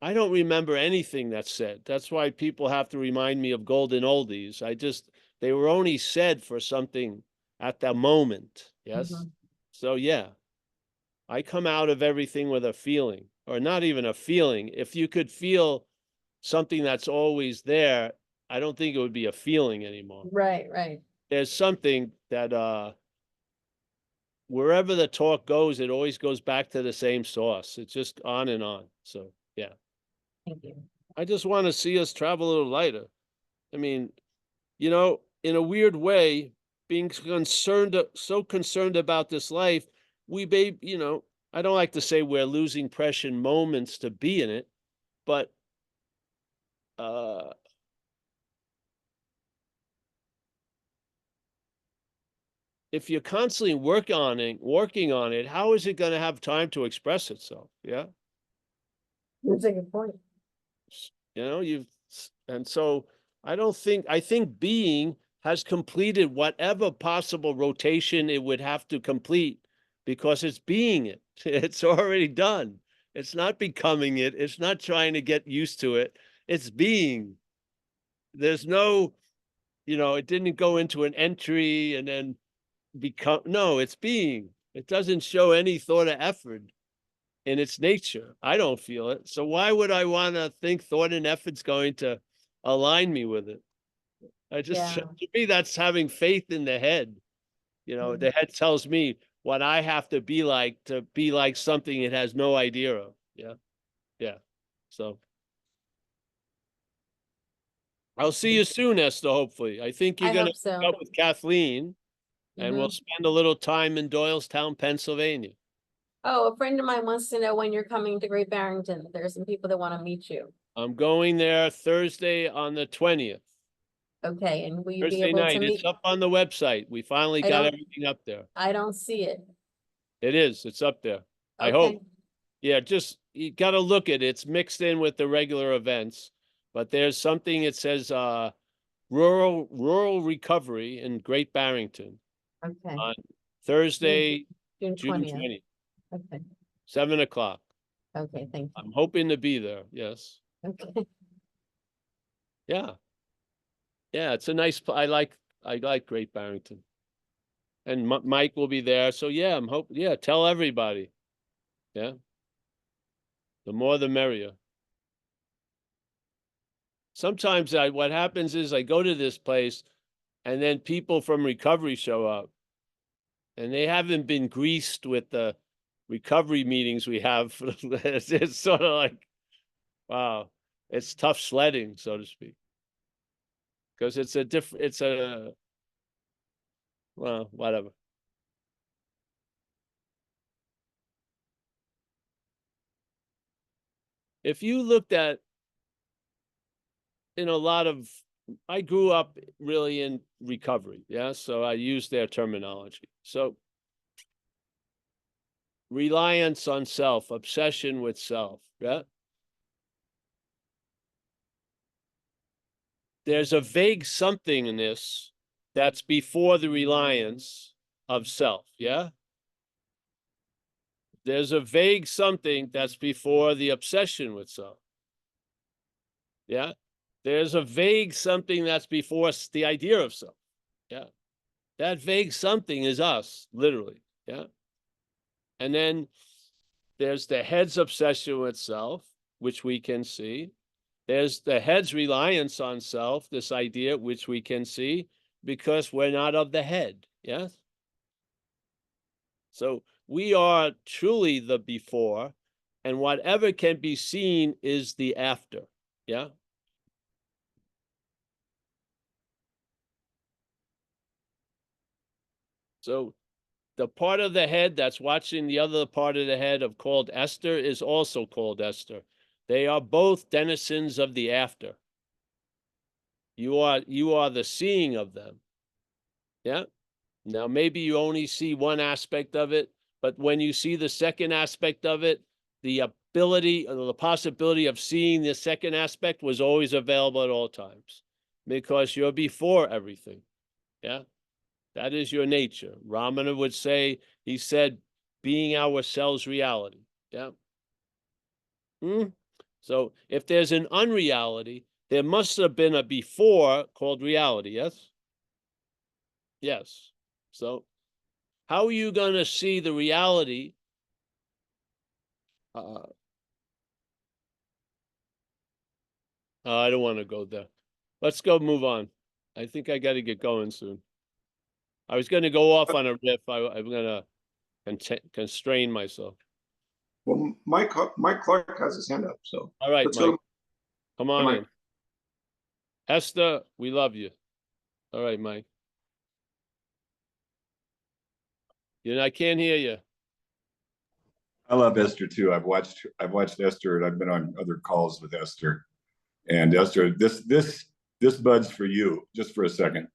I don't remember anything that's said. That's why people have to remind me of golden oldies. They were only said for something at the moment. Yes. Mhm. So, yeah, I come out of everything with a feeling, or not even a feeling. If you could feel something that's always there, I don't think it would be a feeling anymore. Right, right. There's something that, wherever the talk goes, it always goes back to the same source. It's just on and on. So, yeah. Thank you. I just want to see us travel a little lighter. I mean, in a weird way, being so concerned about this life, I don't like to say we're losing precious moments to be in it, but uh, if you're constantly working on it, how is it going to have time to express itself? Yeah. That's a good point. And so I think being has completed whatever possible rotation it would have to complete because it's being it. It's already done. It's not becoming it. It's not trying to get used to it. It's being. There's no, it didn't go into an entry and then no, it's being. It doesn't show any thought or effort in its nature. I don't feel it. So why would I want to think thought and effort's going to align me with it? Yeah. To me, that's having faith in the head. Mhm. The head tells me what I have to be like something it has no idea of. Yeah. Yeah. So I'll see you soon, Esther, hopefully. I think you're I going to hope so. hook up with Kathleen and we'll Mhm. spend a little time in Doylestown, Pennsylvania. Oh, a friend of mine wants to know when you're coming to Great Barrington. There's some people that want to meet you. I'm going there Thursday on the 20th. Okay, and will you be Thursday able to night. It's meet? up on the website. We finally I got don't, everything up there. I don't see it. It is. It's up there. I Okay, hope. Yeah, just you got to look at it. It's mixed in with the regular events, but there's something it says rural recovery in Great Barrington okay. on June Thursday, June June 20th. 20th, Okay, 7 o'clock. okay, thank you. I'm hoping to be there. Yes. Okay, Yeah. Yeah. It's a nice. I like Great Barrington, and Mike will be there. So yeah, I'm hoping. Yeah, tell everybody. Yeah. The more, the merrier. Sometimes what happens is I go to this place and then people from recovery show up and they haven't been greased with the recovery meetings we have. It's sort of like, wow, it's tough sledding, so to speak, because well, whatever. If you looked at in a lot of, I grew up really in recovery. Yeah. So I use their terminology. So reliance on self, obsession with self. Yeah. There's a vague something in this that's before the reliance of self. Yeah. There's a vague something that's before the obsession with self. Yeah. There's a vague something that's before the idea of self. Yeah. That vague something is us, literally. Yeah. And then there's the head's obsession with self, which we can see. There's the head's reliance on self, this idea, which we can see because we're not of the head. Yes. So we are truly the before, and whatever can be seen is the after. Yeah. So the part of the head that's watching the other part of the head of called Esther is also called Esther. They are both denizens of the after. You are the seeing of them. Yeah. Now maybe you only see one aspect of it, but when you see the second aspect of it, the ability or the possibility of seeing the second aspect was always available at all times, because you're before everything. Yeah. That is your nature. Ramana would say, he said, being ourselves reality. Yeah. So if there's an unreality, there must have been a before called reality. Yes. Yes. So how are you going to see the reality? I don't want to go there. Let's go move on. I think I got to get going soon. I was going to go off on a riff. I'm going to constrain myself. Well, Mike Clark has his hand up, so All right, let's Mike. go. Come on Mike. in. Esther, we love you. All right, Mike. I can't hear you. I love Esther too. I've watched Esther, and I've been on other calls with Esther. And Esther, this bud's for you, just for a second.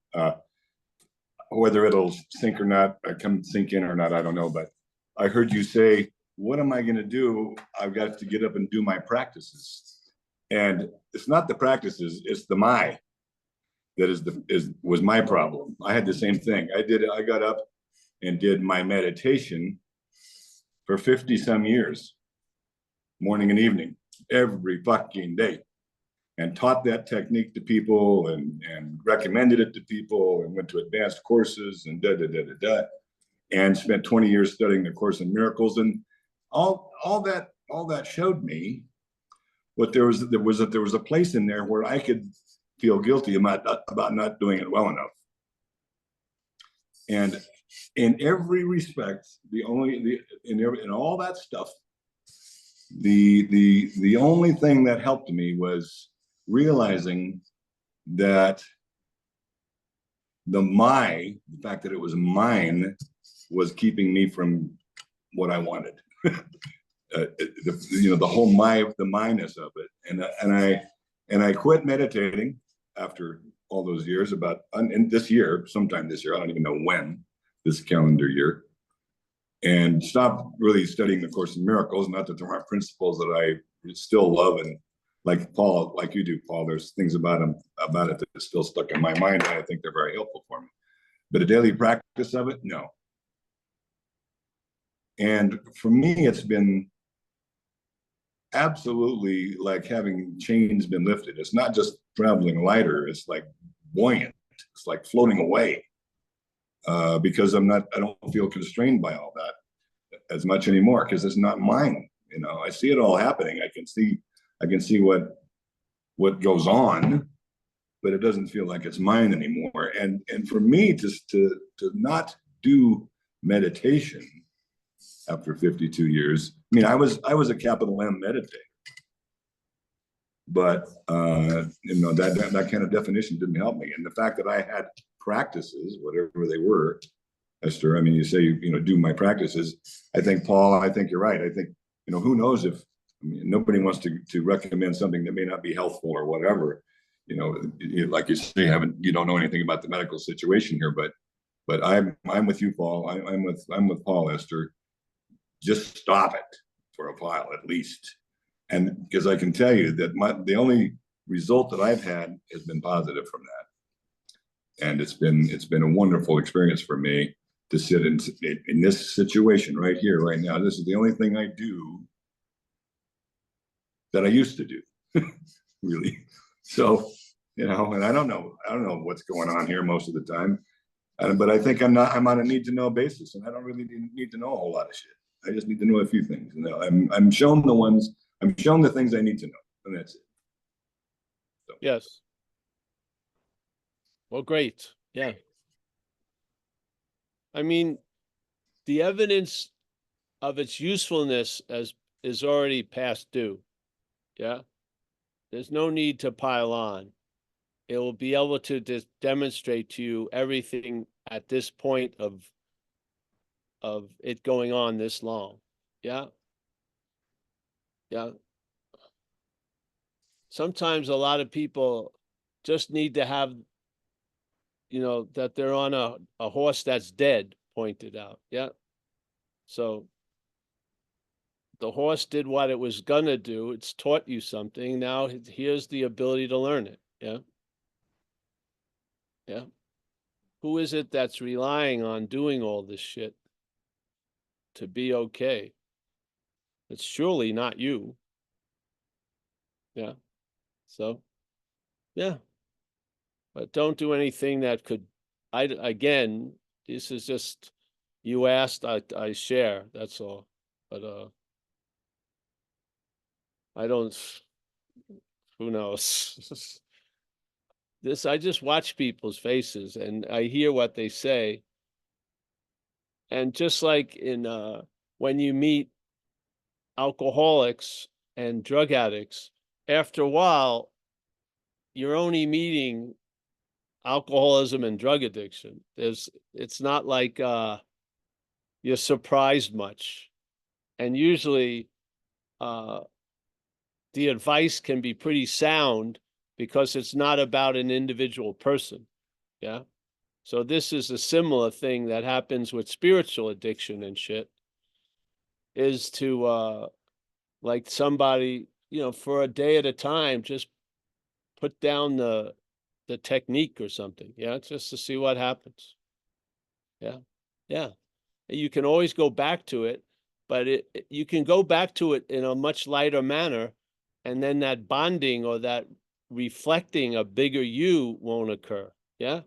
Whether it'll sink or not, come sink in or not, I don't know. But I heard you say, "What am I going to do? I've got to get up and do my practices." And it's not the practices; it's the my that was my problem. I had the same thing. I got up and did my meditation for 50 some years, morning and evening, every fucking day, and taught that technique to people and recommended it to people and went to advanced courses and and spent 20 years studying the Course in Miracles. And all that showed me what there was a place in there where I could feel guilty about not doing it well enough. And in every respect, in all that stuff, the only thing that helped me was realizing that the fact that it was mine was keeping me from what I wanted. The whole the minus of it, and I quit meditating after all those years. In this year, sometime this year, I don't even know when, this calendar year, and stopped really studying the Course in Miracles. Not that there aren't principles that I still love, and like you do, Paul, there's things about it that is still stuck in my mind, and I think they're very helpful for me. But a daily practice of it, no. And for me, it's been absolutely like having chains been lifted. It's not just traveling lighter, it's like buoyant. It's like floating away. Because I don't feel constrained by all that as much anymore, because it's not mine. I see it all happening. I can see what goes on, but it doesn't feel like it's mine anymore. And for me to not do meditation after 52 years, I mean, I was a capital M meditator, but that kind of definition didn't help me. And the fact that I had practices, whatever they were, Esther, I mean, you say, do my practices. I think, Paul, I think you're right. I think, who knows if, nobody wants to recommend something that may not be helpful or whatever. Like you say, you don't know anything about the medical situation here, but I'm with you, Paul. I'm with Paul, Esther. Just stop it for a while, at least. And because I can tell you that the only result that I've had has been positive from that. And it's been a wonderful experience for me to sit in this situation right here, right now. This is the only thing I do that I used to do, really. So, and I don't know what's going on here most of the time, but I think I'm on a need to know basis, and I don't really need to know a whole lot of shit. I just need to know a few things. I'm shown the things I need to know, and that's it. So. Yes. Well, great. Yeah. I mean, the evidence of its usefulness is already past due. Yeah. There's no need to pile on. It will be able to demonstrate to you everything at this point of of it going on this long. Yeah. Yeah. Sometimes a lot of people just need to have, that they're on a horse that's dead pointed out. Yeah. So the horse did what it was gonna do. It's taught you something. Now here's the ability to learn it. Yeah. Yeah. Who is it that's relying on doing all this shit to be okay? It's surely not you. Yeah. So, yeah. But don't do anything that could, again, this is just, you asked, I share, that's all. But, I don't, who knows? I just watch people's faces and I hear what they say. And just like when you meet alcoholics and drug addicts, after a while, you're only meeting alcoholism and drug addiction. It's not like you're surprised much. And usually the advice can be pretty sound because it's not about an individual person. Yeah. So this is a similar thing that happens with spiritual addiction and shit, is to like somebody, for a day at a time, just put down the technique or something. Yeah, just to see what happens. Yeah. Yeah. You can always go back to it, but you can go back to it in a much lighter manner, and then that bonding or that reflecting a bigger you won't occur. Yeah.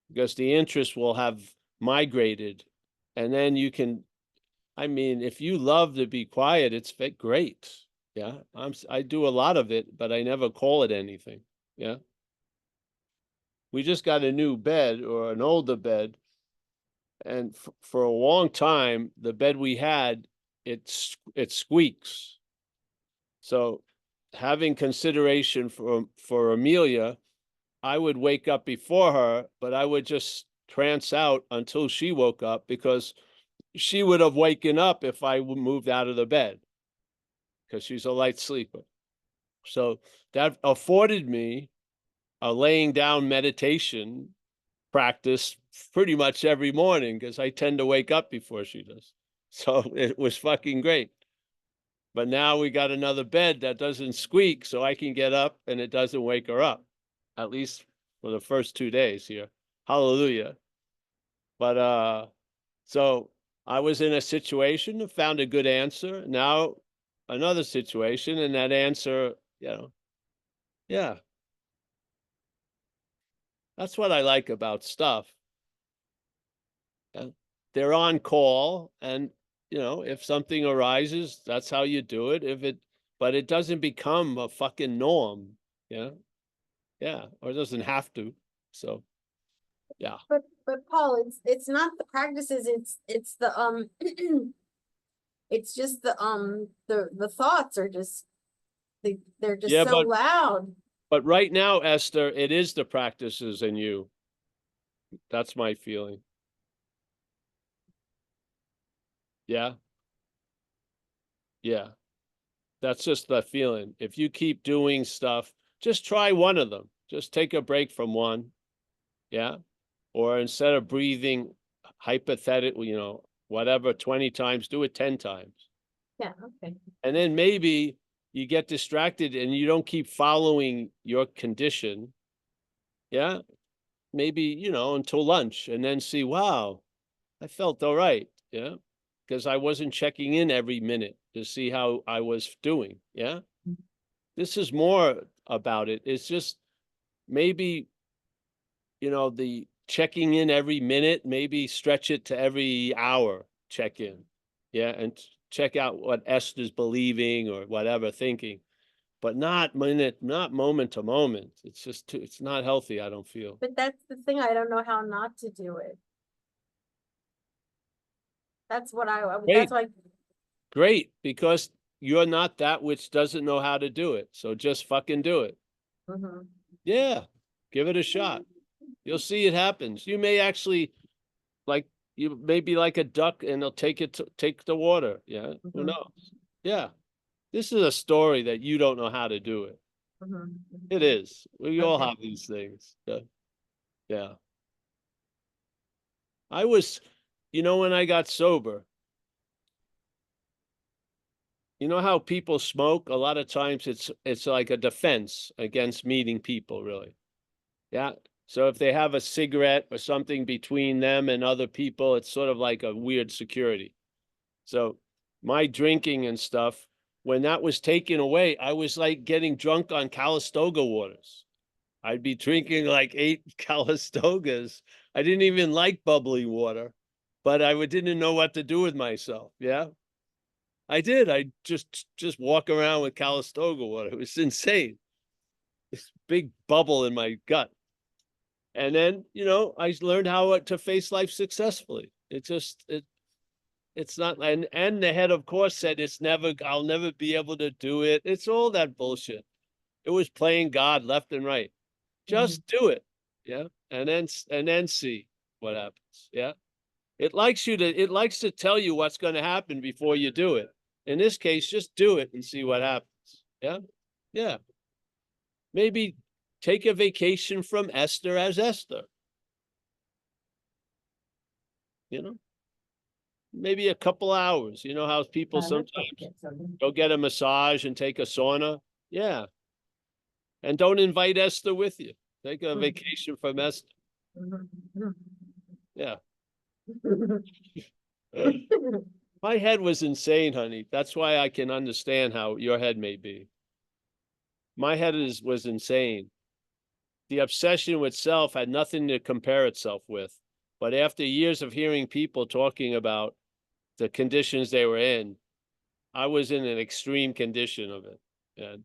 Because the interest will have migrated, and then you can, I mean, if you love to be quiet, it's great. Yeah. I do a lot of it, but I never call it anything. Yeah. We just got a new bed or an older bed. And for a long time, the bed we had, it squeaks. So having consideration for Amelia, I would wake up before her, but I would just trance out until she woke up, because she would have waken up if I moved out of the bed, because she's a light sleeper. So that afforded me a laying down meditation practice pretty much every morning, because I tend to wake up before she does. So it was fucking great. But now we got another bed that doesn't squeak, so I can get up and it doesn't wake her up, at least for the first 2 days here. Hallelujah. But so I was in a situation, found a good answer. Now another situation, and that answer, yeah. That's what I like about stuff. They're on call, and if something arises, that's how you do it. But it doesn't become a fucking norm. Yeah. Yeah. Or it doesn't have to. So, yeah. But Paul, it's not the practices, it's the it's just the thoughts are just, they're just Yeah, so loud. But right now, Esther, it is the practices in you. That's my feeling. Yeah. Yeah. That's just the feeling. If you keep doing stuff, just try one of them. Just take a break from one. Yeah. Or instead of breathing hypothetically, whatever, 20 times, do it 10 times. Yeah, okay. And then maybe you get distracted and you don't keep following your condition. Yeah. Maybe, until lunch, and then see, wow, I felt all right. Yeah. Because I wasn't checking in every minute to see how I was doing. Yeah. This is more about it. It's just maybe, the checking in every minute, maybe stretch it to every hour check in. Yeah. And check out what Esther's believing or whatever thinking, but not moment to moment. It's just it's not healthy, I don't feel. But that's the thing, I don't know how not to do it. That's what that's why. Great, because you're not that which doesn't know how to do it. So just fucking do it. Mhm. Yeah, give it a shot. You'll see it happens. You may actually, like, you may be like a duck and they'll take the water. Yeah. Who Mhm. knows? Yeah. This is a story that you don't know how to do it. Mhm. It is. We all Okay. have these things. Yeah. Yeah. I was, when I got sober, you know how people smoke? A lot of times it's like a defense against meeting people, really. Yeah. So if they have a cigarette or something between them and other people, it's sort of like a weird security. So my drinking and stuff, when that was taken away, I was like getting drunk on Calistoga waters. I'd be drinking like 8 Calistogas. I didn't even like bubbly water, but didn't know what to do with myself. Yeah. I did. I just walk around with Calistoga water. It was insane. This big bubble in my gut. And then, I learned how to face life successfully. It's not, and the head, of course, said I'll never be able to do it. It's all that bullshit. It was playing God left and right. Just do it. Yeah. And then see what happens. Yeah. It likes to tell you what's going to happen before you do it. In this case, just do it and see what happens. Yeah. Yeah. Maybe take a vacation from Esther as Esther. Maybe a couple hours. You know how people sometimes go get a massage and take a sauna? Yeah. And don't invite Esther with you. Take a vacation from Esther. Yeah. My head was insane, honey. That's why I can understand how your head may be. My head was insane. The obsession with self had nothing to compare itself with. But after years of hearing people talking about the conditions they were in, I was in an extreme condition of it. And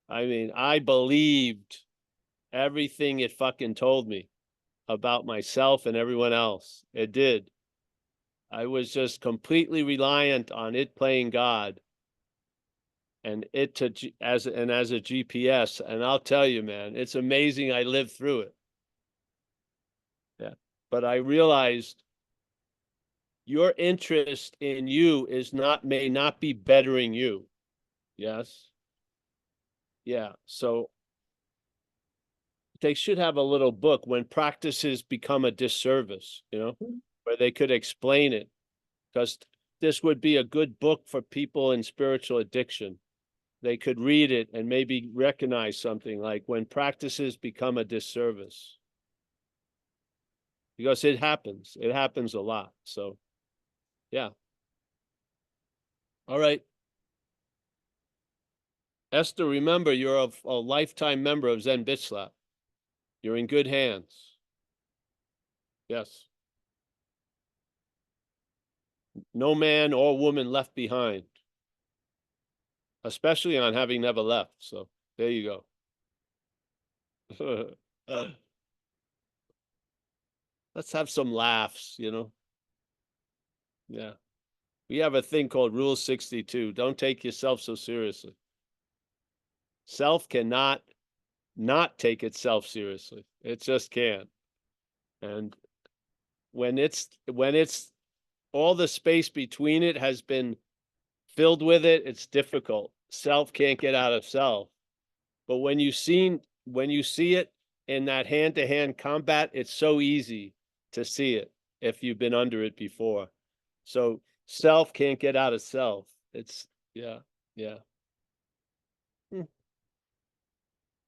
I mean, I believed everything it fucking told me about myself and everyone else. It did. I was just completely reliant on it playing God and it as a GPS. And I'll tell you, man, it's amazing I lived through it. Yeah. But I realized your interest in you may not be bettering you. Yes. Yeah. So they should have a little book when practices become a disservice, where they could explain it, because this would be a good book for people in spiritual addiction. They could read it and maybe recognize something like when practices become a disservice. Because it happens. It happens a lot. So, yeah. All right. Esther, remember, you're a lifetime member of Zen Bitch Slap. You're in good hands. Yes. No man or woman left behind, especially on having never left. So there you go. Let's have some laughs, Yeah. We have a thing called Rule 62. Don't take yourself so seriously. Self cannot not take itself seriously. It just can't. And when it's all the space between it has been filled with it, it's difficult. Self can't get out of self. But when you see it in that hand-to-hand combat, it's so easy to see it if you've been under it before. So self can't get out of self. It's yeah.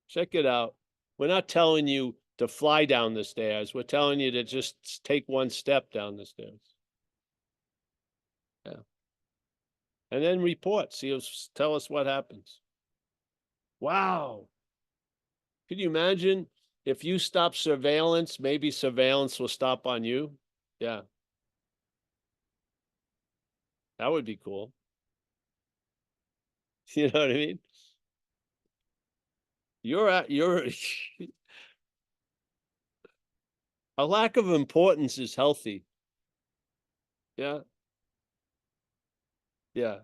Check it out. We're not telling you to fly down the stairs. We're telling you to just take one step down the stairs. Yeah. And then report. Tell us what happens. Wow. Can you imagine if you stop surveillance, maybe surveillance will stop on you? Yeah. That would be cool. You know what I mean? You're a lack of importance is healthy. Yeah. Yeah.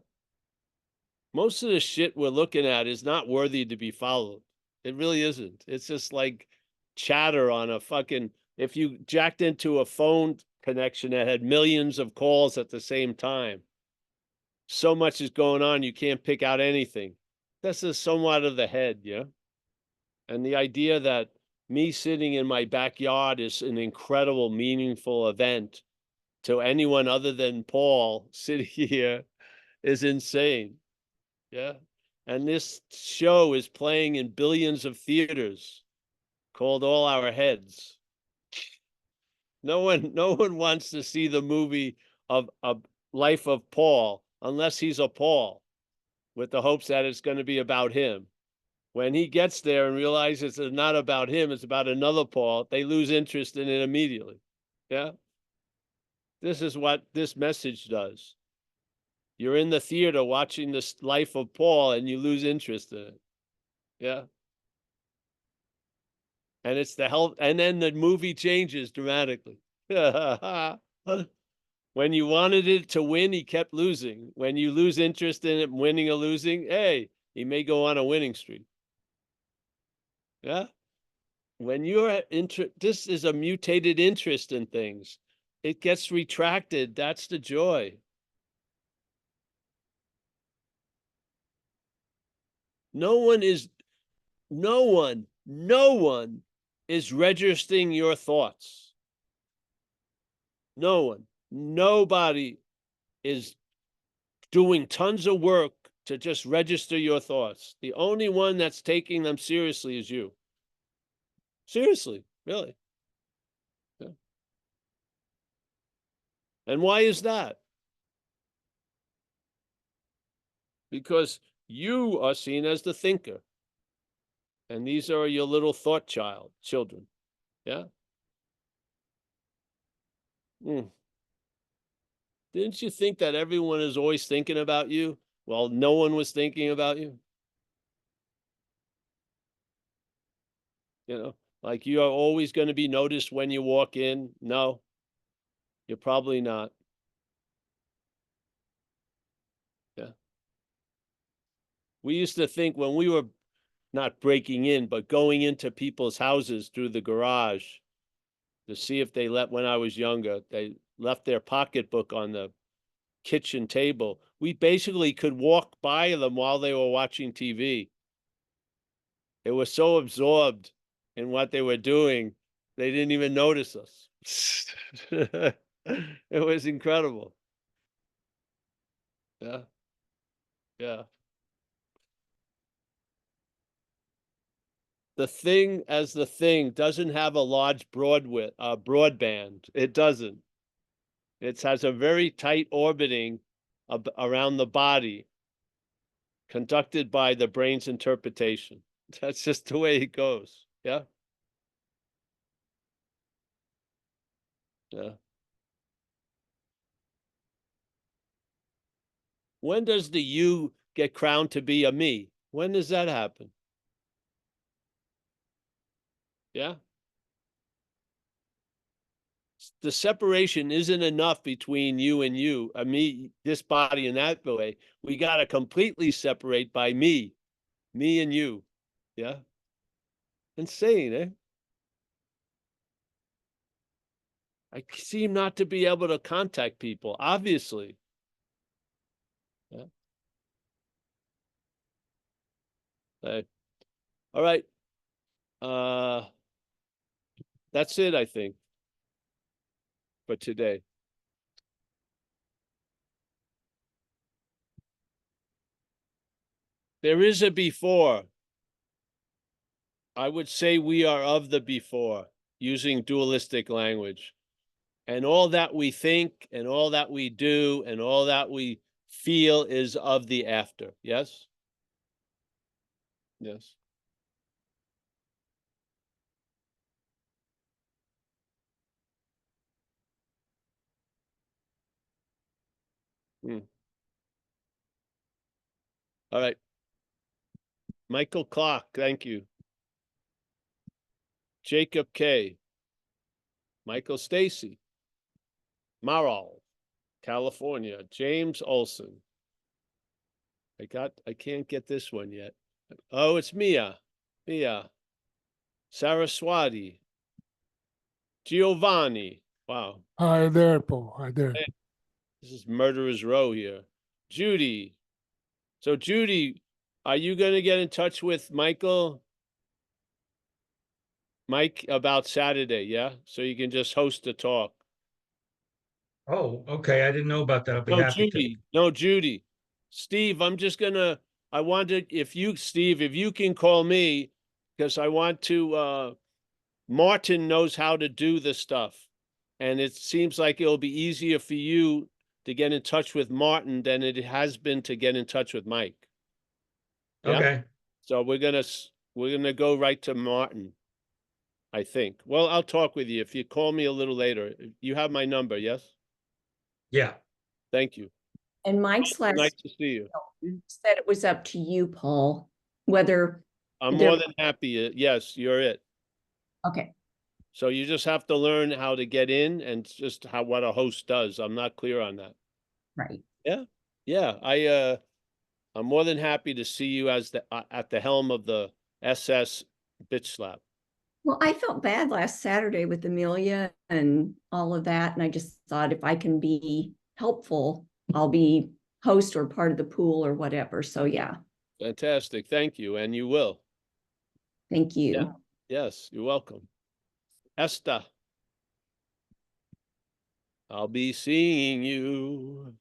Most of the shit we're looking at is not worthy to be followed. It really isn't. It's just like chatter on a fucking, if you jacked into a phone connection that had millions of calls at the same time. So much is going on, you can't pick out anything. This is somewhat of the head, yeah? And the idea that me sitting in my backyard is an incredible, meaningful event to anyone other than Paul sitting here is insane. Yeah. And this show is playing in billions of theaters called All Our Heads. No one wants to see the movie of Life of Paul unless he's a Paul, with the hopes that it's going to be about him. When he gets there and realizes it's not about him, it's about another Paul, they lose interest in it immediately. Yeah. This is what this message does. You're in the theater watching this Life of Paul and you lose interest in it. Yeah. And it's the health, and then the movie changes dramatically. When you wanted it to win, he kept losing. When you lose interest in it, winning or losing, hey, he may go on a winning streak. Yeah. When you're this is a mutated interest in things. It gets retracted. That's the joy. No one is registering your thoughts. No one. Nobody is doing tons of work to just register your thoughts. The only one that's taking them seriously is you. Seriously, really. Yeah. And why is that? Because you are seen as the thinker. And these are your little thought children. Yeah. Didn't you think that everyone is always thinking about you? Well, no one was thinking about you. You know, like you are always going to be noticed when you walk in. No, you're probably not. Yeah. We used to think when we were not breaking in, but going into people's houses through the garage to see if they when I was younger, they left their pocketbook on the kitchen table. We basically could walk by them while they were watching TV. They were so absorbed in what they were doing, they didn't even notice us. It was incredible. Yeah. Yeah. The thing as the thing doesn't have a large broadband. It doesn't. It has a very tight orbiting around the body, conducted by the brain's interpretation. That's just the way it goes. Yeah. Yeah. When does the you get crowned to be a me? When does that happen? Yeah. The separation isn't enough between you and you, me, this body and that way. We got to completely separate by me and you. Yeah. Insane, eh? I seem not to be able to contact people, obviously. Yeah. All right. That's it, I think, for today. There is a before. I would say we are of the before, using dualistic language. And all that we think and all that we do and all that we feel is of the after. Yes? Yes. All right. Michael Clark, thank you. Jacob K. Michael Stacy. Marl, California. James Olson. I can't get this one yet. Oh, it's Mia. Saraswati. Giovanni. Wow. Hi there, Paul. Hi there. Hey. This is murderer's row here. Judy. So Judy, are you gonna get in touch with Mike about Saturday, yeah? So you can just host a talk. Oh, okay. I didn't know about that. I'll be No, happy to. Judy, no, Judy. Steve, I wanted, Steve, if you can call me, because I want to, Martin knows how to do this stuff. And it seems like it'll be easier for you to get in touch with Martin than it has been to get in touch with Mike. Yeah? Okay. So we're gonna go right to Martin, I think. Well, I'll talk with you. If you call me a little later, you have my number, yes? Yeah. Thank you. And Mike's Nice last to see you. said it was up to you, Paul, whether, I'm There- more than happy. Yes, you're it. okay, So you just have to learn how to get in and just what a host does. I'm not clear on that. right. Yeah, I'm more than happy to see you as at the helm of the SS bitch slap. Well, I felt bad last Saturday with Amelia and all of that, and I just thought if I can be helpful, I'll be host or part of the pool or whatever. So yeah, Fantastic. Thank you. And you will. thank you. Yeah. Yes, you're welcome. Esther, I'll be seeing you.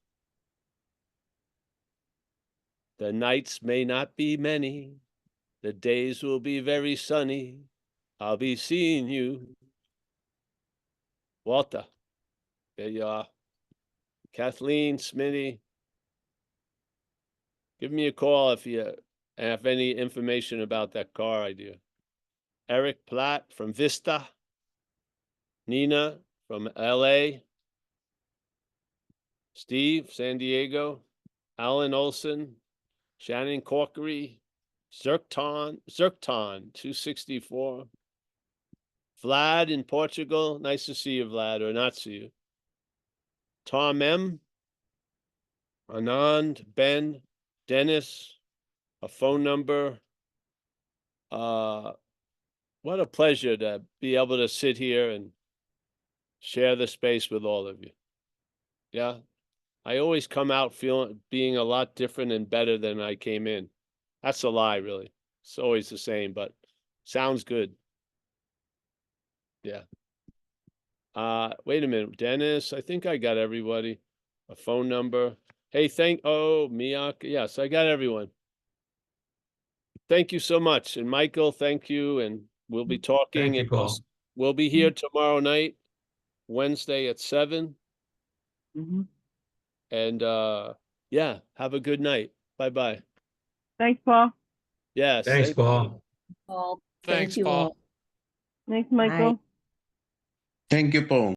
The nights may not be many. The days will be very sunny. I'll be seeing you. Walter, there you are. Kathleen, Smitty, give me a call if you have any information about that car idea. Eric Platt from Vista. Nina from LA. Steve, San Diego. Alan Olson. Shannon Corkery. Zircton 264. Vlad in Portugal. Nice to see you, Vlad, or not see you. Tom M. Anand, Ben, Dennis, a phone number. What a pleasure to be able to sit here and share the space with all of you. Yeah. I always come out being a lot different and better than I came in. That's a lie, really. It's always the same, but sounds good. Yeah. Wait a minute, Dennis, I think I got everybody. A phone number. Hey, Miak. Yes, I got everyone. Thank you so much. And Michael, thank you. And we'll be talking. Thank you, And Paul. we'll be here tomorrow night, Wednesday at 7. And yeah, have a good night. Bye-bye. Thanks, Paul. Yes. Thanks, thank you. Paul. Paul, Thanks, thank you Paul. all. Thanks, Michael. Thank you, Paul.